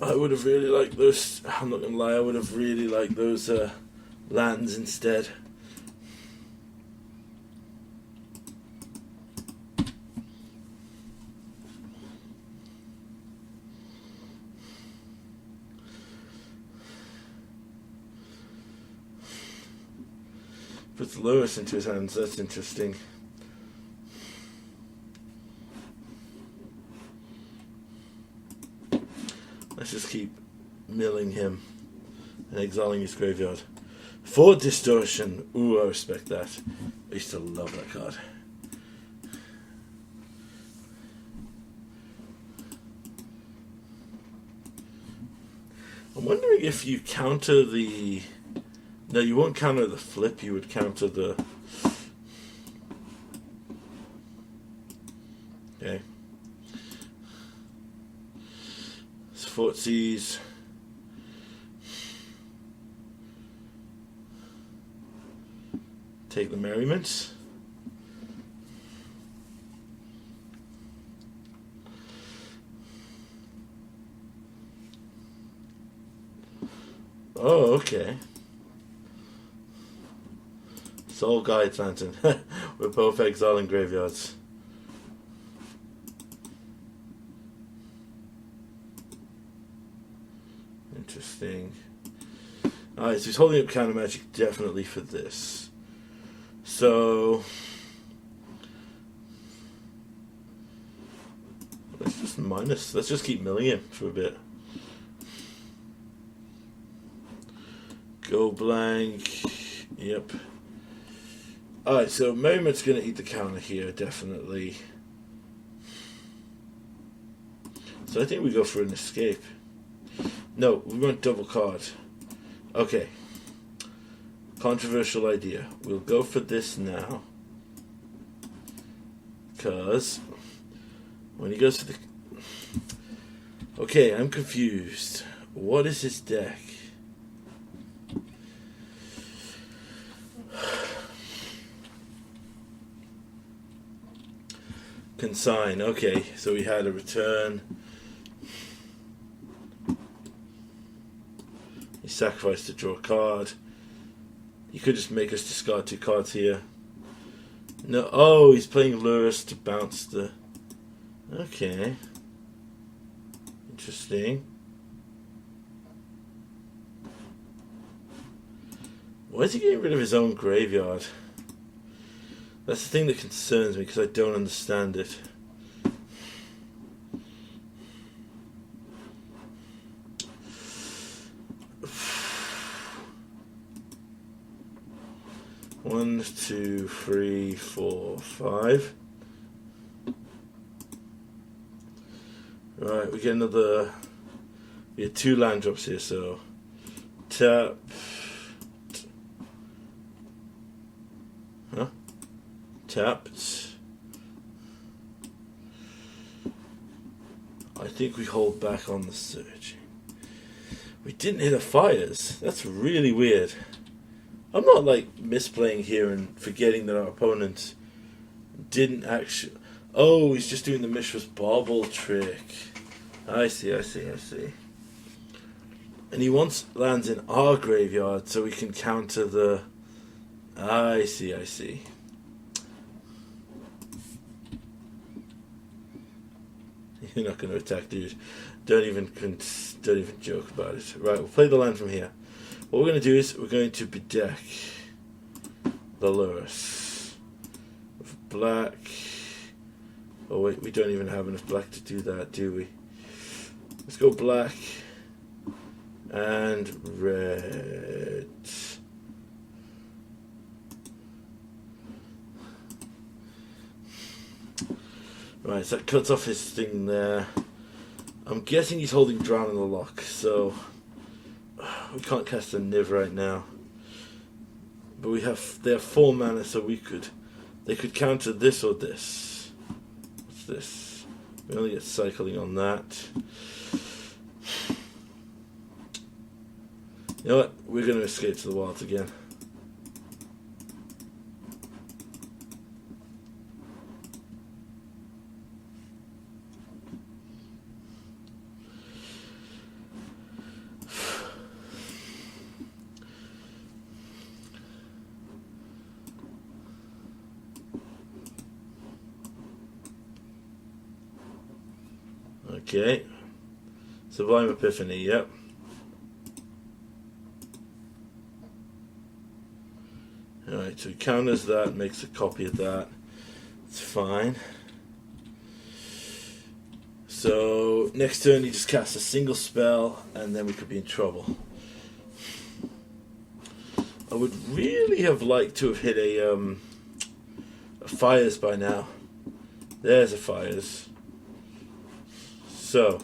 I would have really liked those. I'm not gonna lie, I would have really liked those lands instead. Puts Lewis into his hands, that's interesting. Let's just keep milling him and exiling his graveyard. For Distortion. Ooh, I respect that. I used to love that card. I'm wondering if you counter the... No, you won't counter the flip, you would counter the... Okay. Fortsies. Take the merriments. Oh, okay. Soul Guides Lantern. We're both exiling graveyards. Interesting. Alright, so he's holding up counter magic definitely for this. So let's just keep milling him for a bit. Go blank. Yep. Alright, so Merriman's gonna eat the counter here, definitely. So I think we go for an escape. No, we want double card. Okay. Controversial idea. We'll go for this now. Because when he goes to the... Okay, I'm confused. What is his deck? Consign. Okay, so we had a return. He sacrificed to draw a card. You could just make us discard 2 cards here. No. Oh, he's playing Lurus to bounce the... Okay. Interesting. Why is he getting rid of his own graveyard? That's the thing that concerns me, because I don't understand it. One, 2, 3, 4, 5. Right, we get another... We get 2 land drops here, so... Tap... Huh? Tapped. I think we hold back on the searching. We didn't hit a fires. That's really weird. I'm not like misplaying here and forgetting that our opponent didn't actually... Oh, he's just doing the Mishra's Bauble trick. I see. And he wants lands in our graveyard so we can counter the... I see. You're not going to attack, dude. Don't even joke about it. Right, we'll play the land from here. What we're going to do is we're going to bedeck the Lurrus with black. Oh wait, we don't even have enough black to do that, do we? Let's go black and red. Right, so that cuts off his thing there. I'm guessing he's holding Drown in the Lock, so we can't cast a Niv right now. But they have 4 mana, so they could counter this or this. What's this? We only get cycling on that. You know what? We're going to escape to the wilds again. Okay. Sublime Epiphany, yep. Alright, so he counters that, makes a copy of that. It's fine. So, next turn he just casts a single spell, and then we could be in trouble. I would really have liked to have hit a Fires by now. There's a Fires. So,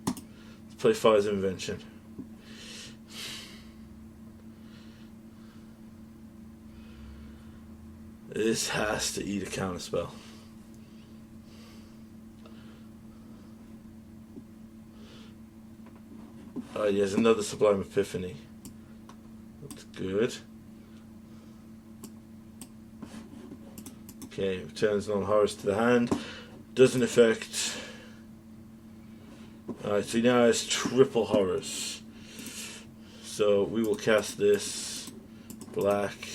let's play Fires of Invention. This has to eat a counterspell. Alright, he has another Sublime Epiphany. That's good. Okay, returns non-horrors to the hand. Doesn't affect... Alright, so he now has triple horrors. So we will cast this. Black,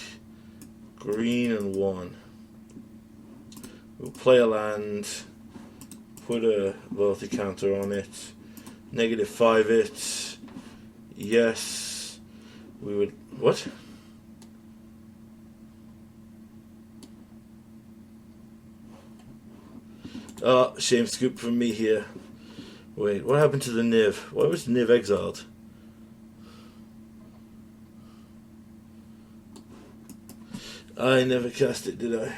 green, and 1. We'll play a land. Put a loyalty counter on it. -5 it. Yes. We would... What? Oh, shame scoop from me here. Wait, what happened to the Niv? Why was Niv exiled? I never cast it, did I?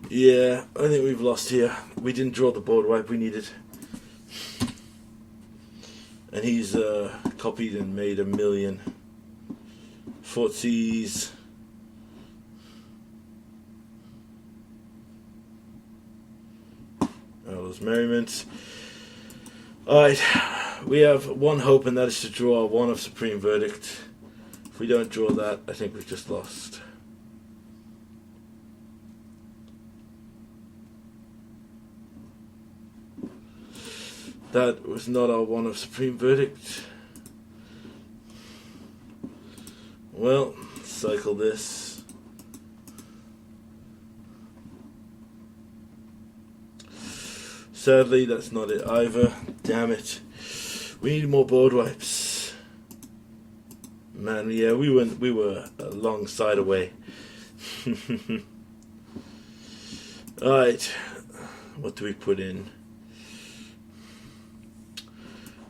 Yeah, I think we've lost here. We didn't draw the board wipe we needed. And he's copied and made a million. Footsies. Merriment. Alright, we have one hope, and that is to draw 1 of Supreme Verdict. If we don't draw that, I think we've just lost. That was not our 1 of Supreme Verdict. Well, cycle this. Sadly, that's not it either. Damn it. We need more board wipes. Man, yeah, we were a long side away. Alright. What do we put in?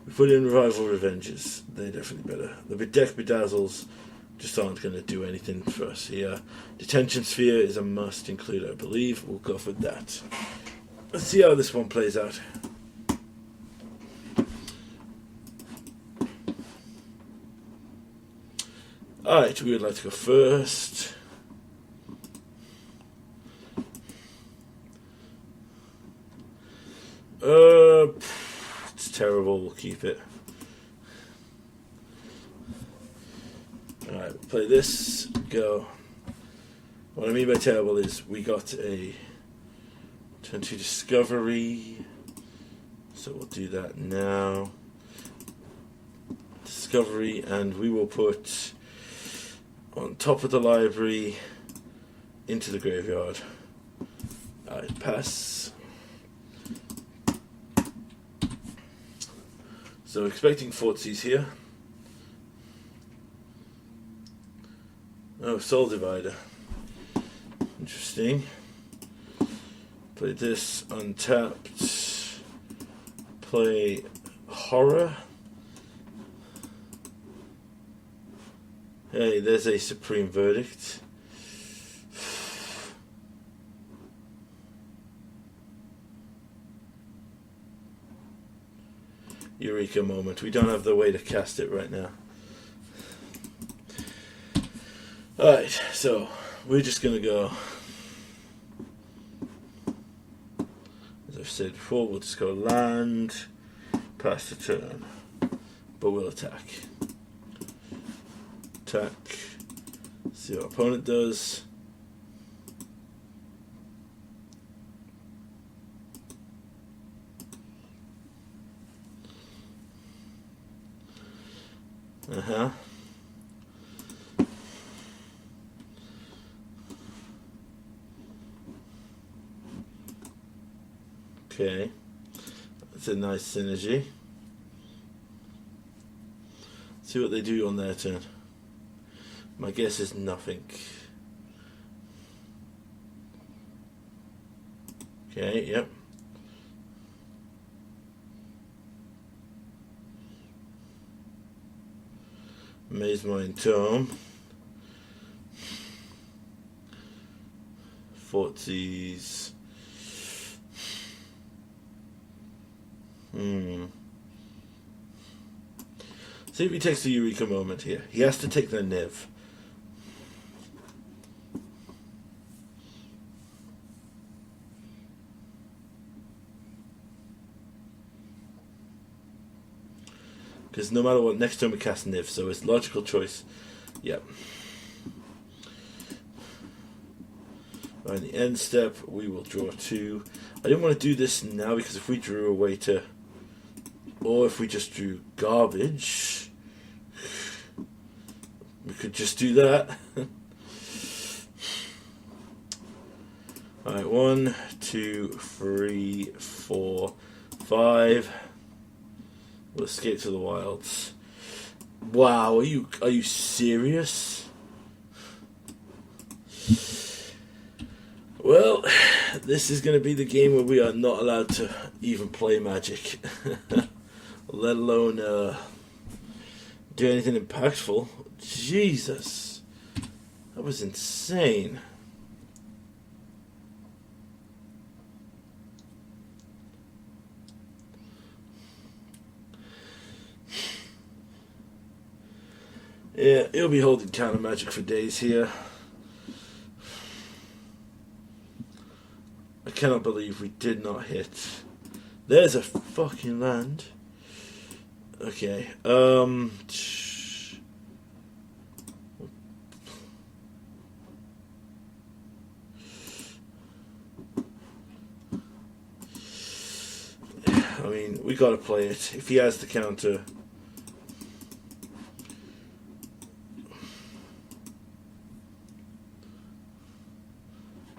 We put in Revival Revenges. They're definitely better. The Bedeck Bedazzles just aren't going to do anything for us here. Detention Sphere is a must include, I believe. We'll go for that. Let's see how this one plays out. Alright, we would like to go first. It's terrible. We'll keep it. Alright, play this. Go. What I mean by terrible is we got a turn 2 discovery. So we'll do that now. Discovery, and we will put on top of the library into the graveyard. Alright, pass. So expecting Fortsies here. Oh, Soul Divider. Interesting. Play this untapped. Play Horror. Hey, there's a Supreme Verdict. Eureka moment. We don't have the way to cast it right now. Alright, so we're just going to go, as I've said before, we'll just go land, pass the turn, but we'll attack. Attack, see what our opponent does. Okay, that's a nice synergy. See what they do on their turn. My guess is nothing. Okay, yep. Maze Mine Tome. Fortsies. See if he takes the Eureka moment here. He has to take the Niv. Because no matter what, next turn we cast Niv, so it's logical choice. Yep. On the end step, we will draw 2. I didn't want to do this now because if we drew away to, or if we just drew garbage, we could just do that. Alright, 1, 2, 3, 4, 5. We'll escape to the wilds. Wow, are you serious? Well, this is going to be the game where we are not allowed to even play Magic, let alone do anything impactful. Jesus, that was insane. Yeah, he'll be holding counter magic for days here. I cannot believe we did not hit. There's a fucking land. Okay, I mean, we gotta play it. If he has the counter.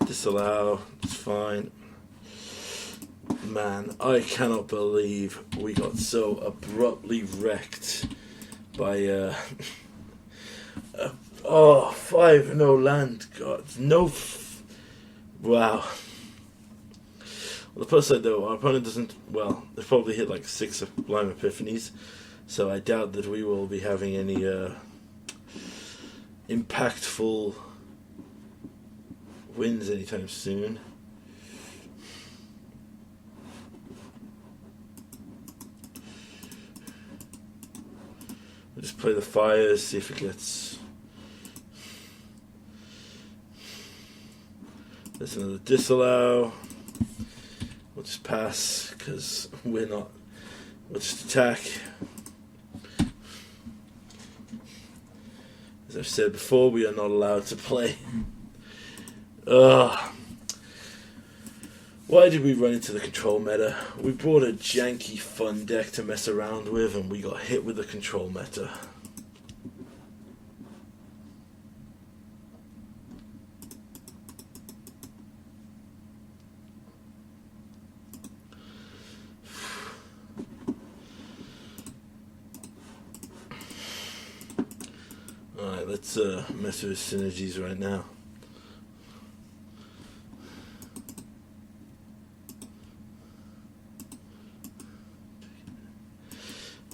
Disallow, it's fine. Man, I cannot believe we got so abruptly wrecked by 5 no land. God, no. Wow. Well, the plus side though, our opponent doesn't. Well, they've probably hit like 6 of Blime Epiphanies, so I doubt that we will be having any impactful wins anytime soon. We'll just play the fires, see if it gets. There's another disallow. We'll just pass, because we're not... We'll just attack. As I've said before, we are not allowed to play. Why did we run into the control meta? We brought a janky fun deck to mess around with, and we got hit with the control meta. Alright, let's mess with synergies right now.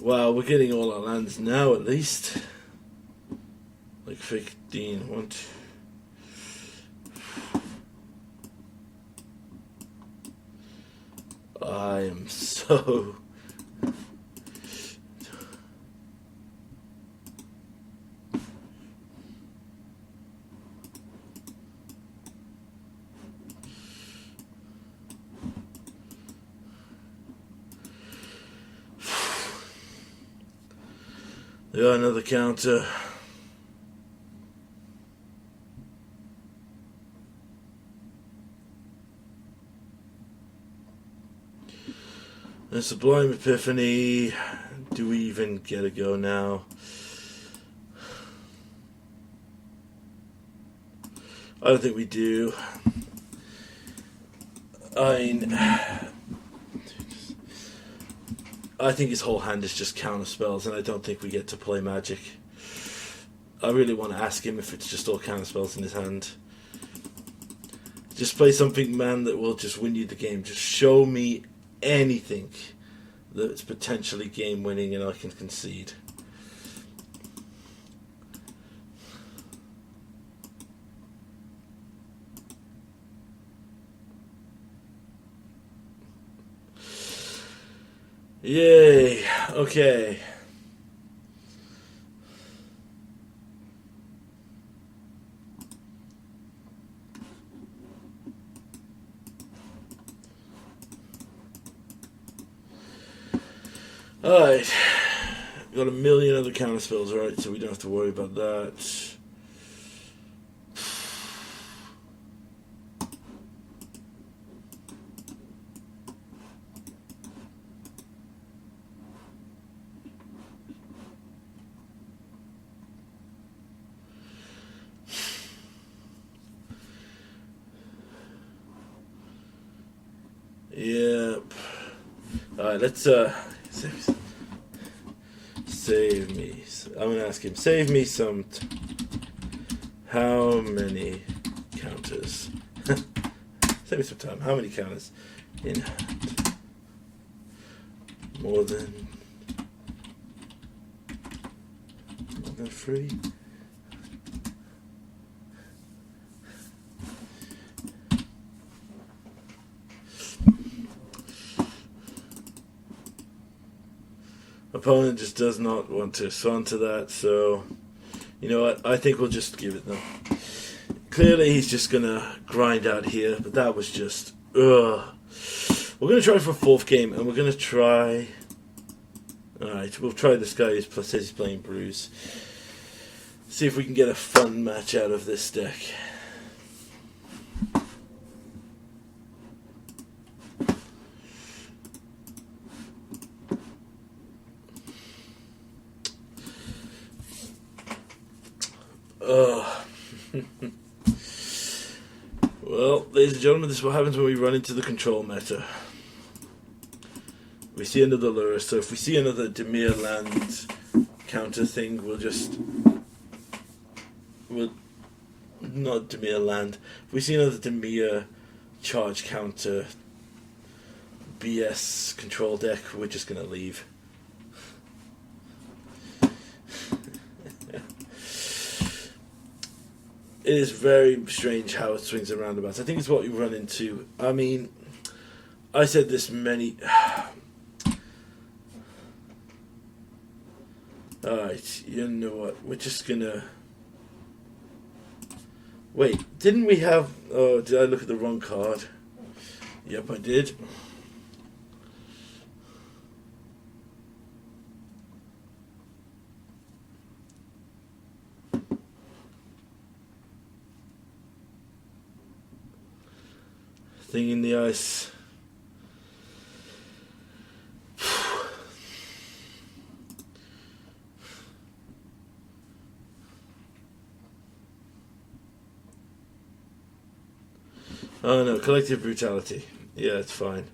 Wow, we're getting all our lands now at least. Like 15, 1, 2. I am so... Yeah, another counter. The Sublime Epiphany. Do we even get a go now? I don't think we do. I think his whole hand is just counter spells, and I don't think we get to play Magic. I really want to ask him if it's just all counter spells in his hand. Just play something, man, that will just win you the game. Just show me anything that's potentially game winning and I can concede. Yay, okay. Alright, got a million other counter spells, right, so we don't have to worry about that. Yep. Alright, let's save me. I'm gonna ask him, save me some how many counters? Save me some time. How many counters in hand? More than 3? Opponent just does not want to respond to that, so you know what? I think we'll just give it them. Clearly, he's just gonna grind out here, but that was just ugh. We're gonna try for a 4th game, and we're gonna try. All right, we'll try this guy who says he's playing Bruise. See if we can get a fun match out of this deck. Well, ladies and gentlemen, this is what happens when we run into the control meta. We see another lure, so if we see another Dimir land counter thing, we'll not Dimir land. If we see another Dimir charge counter BS control deck, we're just going to leave. It is very strange how it swings and roundabouts. I think it's what you run into. I mean, I said this many... Alright, you know what? We're just gonna... Wait, didn't we have... Oh, did I look at the wrong card? Yep, I did. thing in the ice. Oh no, collective brutality. Yeah, it's fine.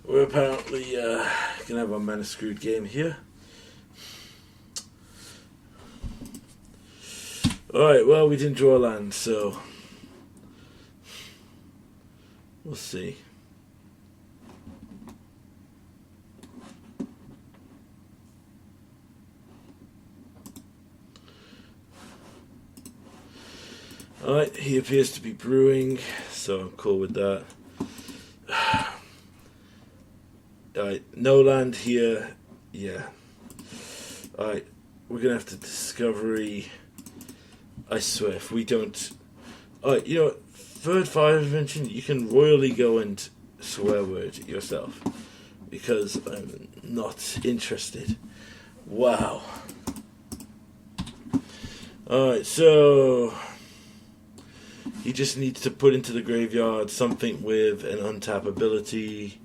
We're apparently gonna have a mana screwed game here. Alright, well, we didn't draw land, so we'll see. Alright, he appears to be brewing, so I'm cool with that. Alright, no land here. Yeah. Alright, we're gonna have to discovery. I swear, if we don't... Alright, you know what? Third fire invention, you can royally go and swear word yourself. Because I'm not interested. Wow. Alright, so... He just needs to put into the graveyard something with an untap ability.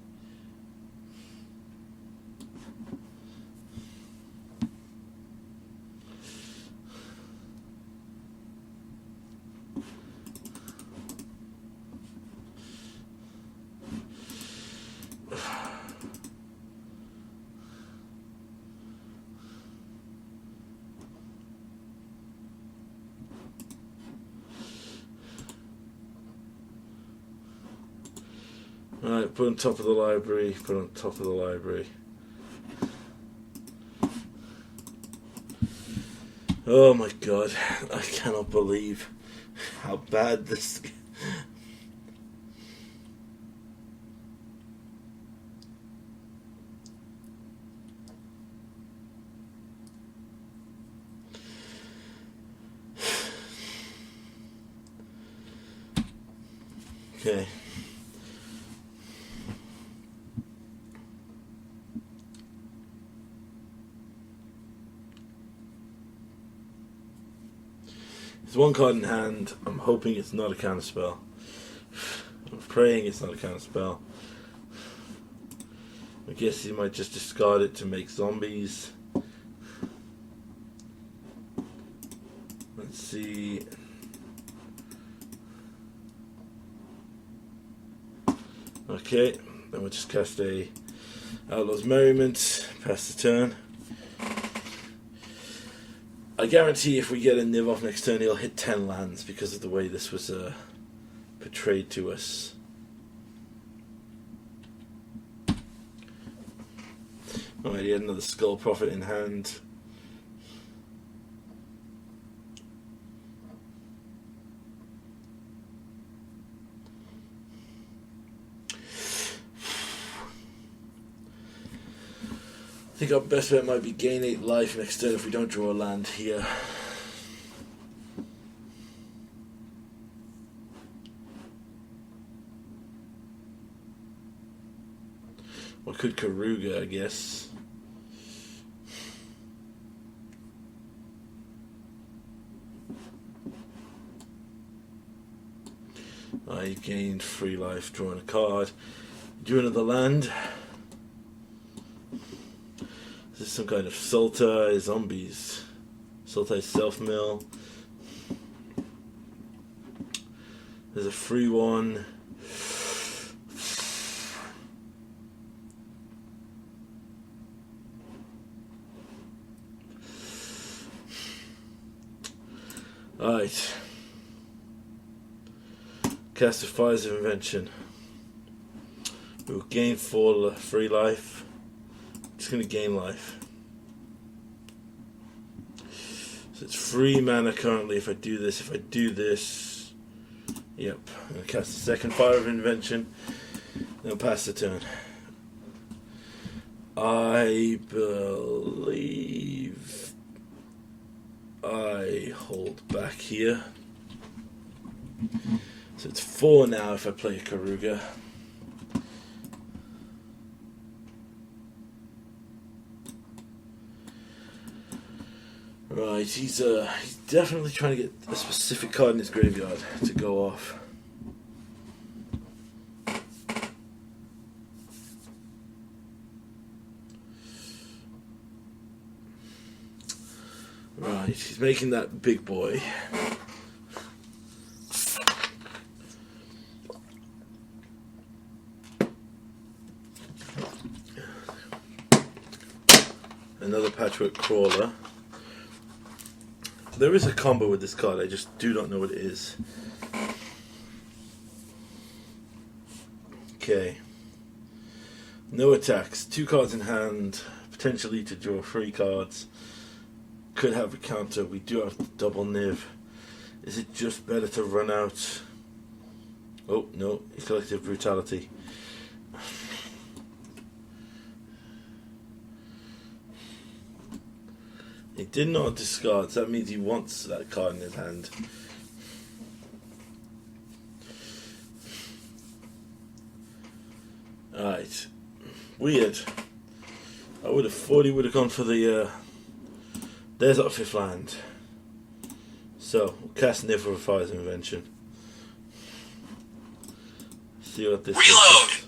Alright, put on top of the library, put on top of the library. Oh my god, I cannot believe how bad this... Okay. There's one card in hand. I'm hoping it's not a counterspell. I'm praying it's not a counterspell. I guess he might just discard it to make zombies. Let's see. Okay, then we'll just cast a Outlaw's Merriment, pass the turn. I guarantee if we get a Niv off next turn, he'll hit 10 lands because of the way this was portrayed to us. Alright, he had another Skull Prophet in hand. I think our best bet might be gain 8 life next turn if we don't draw a land here. Or could Keruga, I guess. I gained 3 life, drawing a card. Do another land. This is some kind of Sultai zombies. Sultai self-mill. There's a free one. Alright. Cast the Fires of Invention. We'll gain 4 free life. Just going to gain life. So it's 3 mana currently if I do this. If I do this... Yep. I'm going to cast the second Fire of Invention. Then I'll pass the turn. I believe... I hold back here. So it's 4 now if I play a Keruga. Right, he's definitely trying to get a specific card in his graveyard to go off. Right, he's making that big boy. Another Patchwork Crawler. There is a combo with this card, I just do not know what it is. Okay. No attacks. 2 cards in hand, potentially to draw 3 cards. Could have a counter. We do have to double Niv. Is it just better to run out? Oh, no. Collective Brutality. He did not discard, so that means he wants that card in his hand. Alright. Weird. I would have thought he would have gone for the there's our 5th land. So, we'll cast Niv for Fires Invention. See what this
Reload!
is.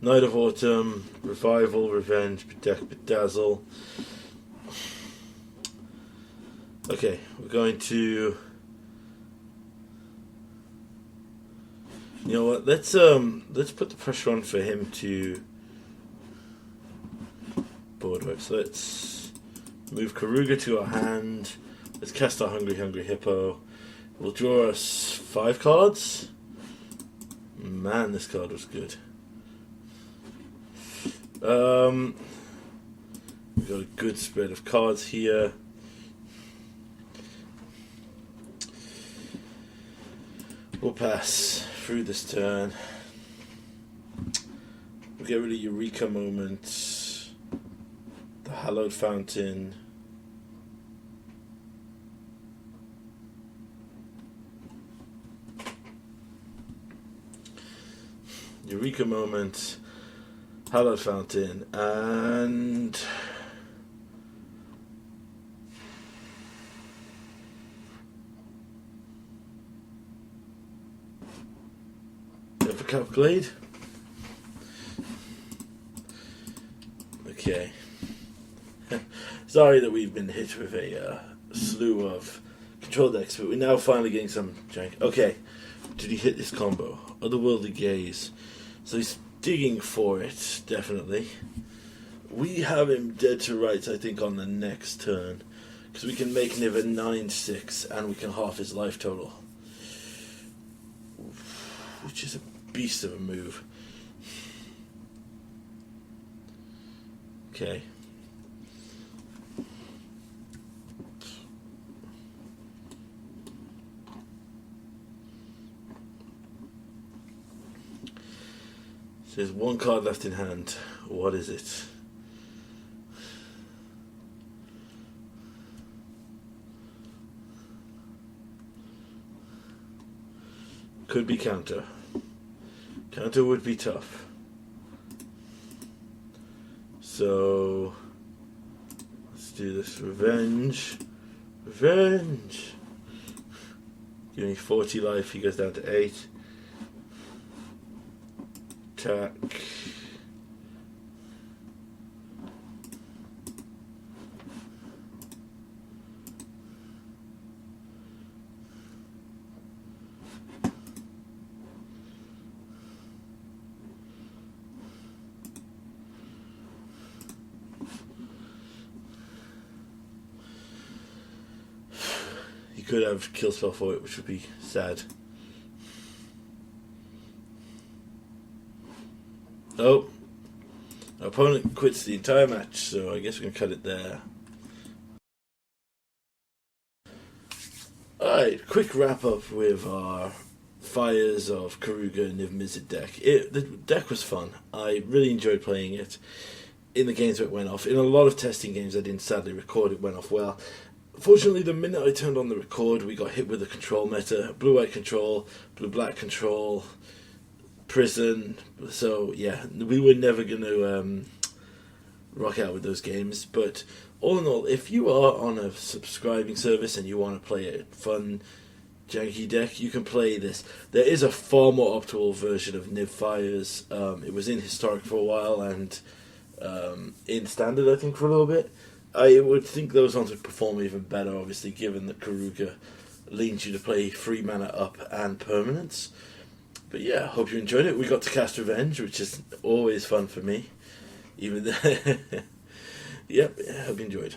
Night of Autumn, Revival, Revenge, Protect, Bedazzle. Okay, we're going to... You know what, let's put the pressure on for him to... board wipe. So let's move Keruga to our hand. Let's cast our Hungry Hippo. We'll draw us 5 cards. Man, this card was good. We've got a good spread of cards here. We'll pass through this turn. We'll get rid of Eureka Moment. The Hallowed Fountain. Eureka Moment. Hallowed Fountain. And... Evercap Glade. Okay. Sorry that we've been hit with a slew of control decks, but we're now finally getting some jank. Okay, did he hit this combo? Otherworldly Gaze. So he's digging for it, definitely. We have him dead to rights, I think, on the next turn. Because we can make Niv a 9/6 and we can half his life total. Which is a beast of a move. Okay. So there's 1 card left in hand. What is it? Could be counter. Counter would be tough. So let's do this. Revenge. Revenge. Give me 40 life. He goes down to 8. Attack. He could have kill spell for it, which would be sad. Oh, our opponent quits the entire match, so I guess we can cut it there. Alright, quick wrap up with our Fires of Keruga and Niv Mizzet deck. The deck was fun. I really enjoyed playing it. In the games where it went off. In a lot of testing games I didn't sadly record, it went off well. Fortunately, the minute I turned on the record, we got hit with the control meta. Blue-white control, blue-black control, prison. So, yeah, we were never going to rock out with those games. But all in all, if you are on a subscribing service and you want to play a fun, janky deck, you can play this. There is a far more optimal version of Nib Fires. It was in Historic for a while and in Standard, I think, for a little bit. I would think those ones would perform even better, obviously, given that Keruga leans you to play 3 mana up and permanents. But yeah, hope you enjoyed it. We got to cast Revenge, which is always fun for me. Even yep, hope you enjoyed.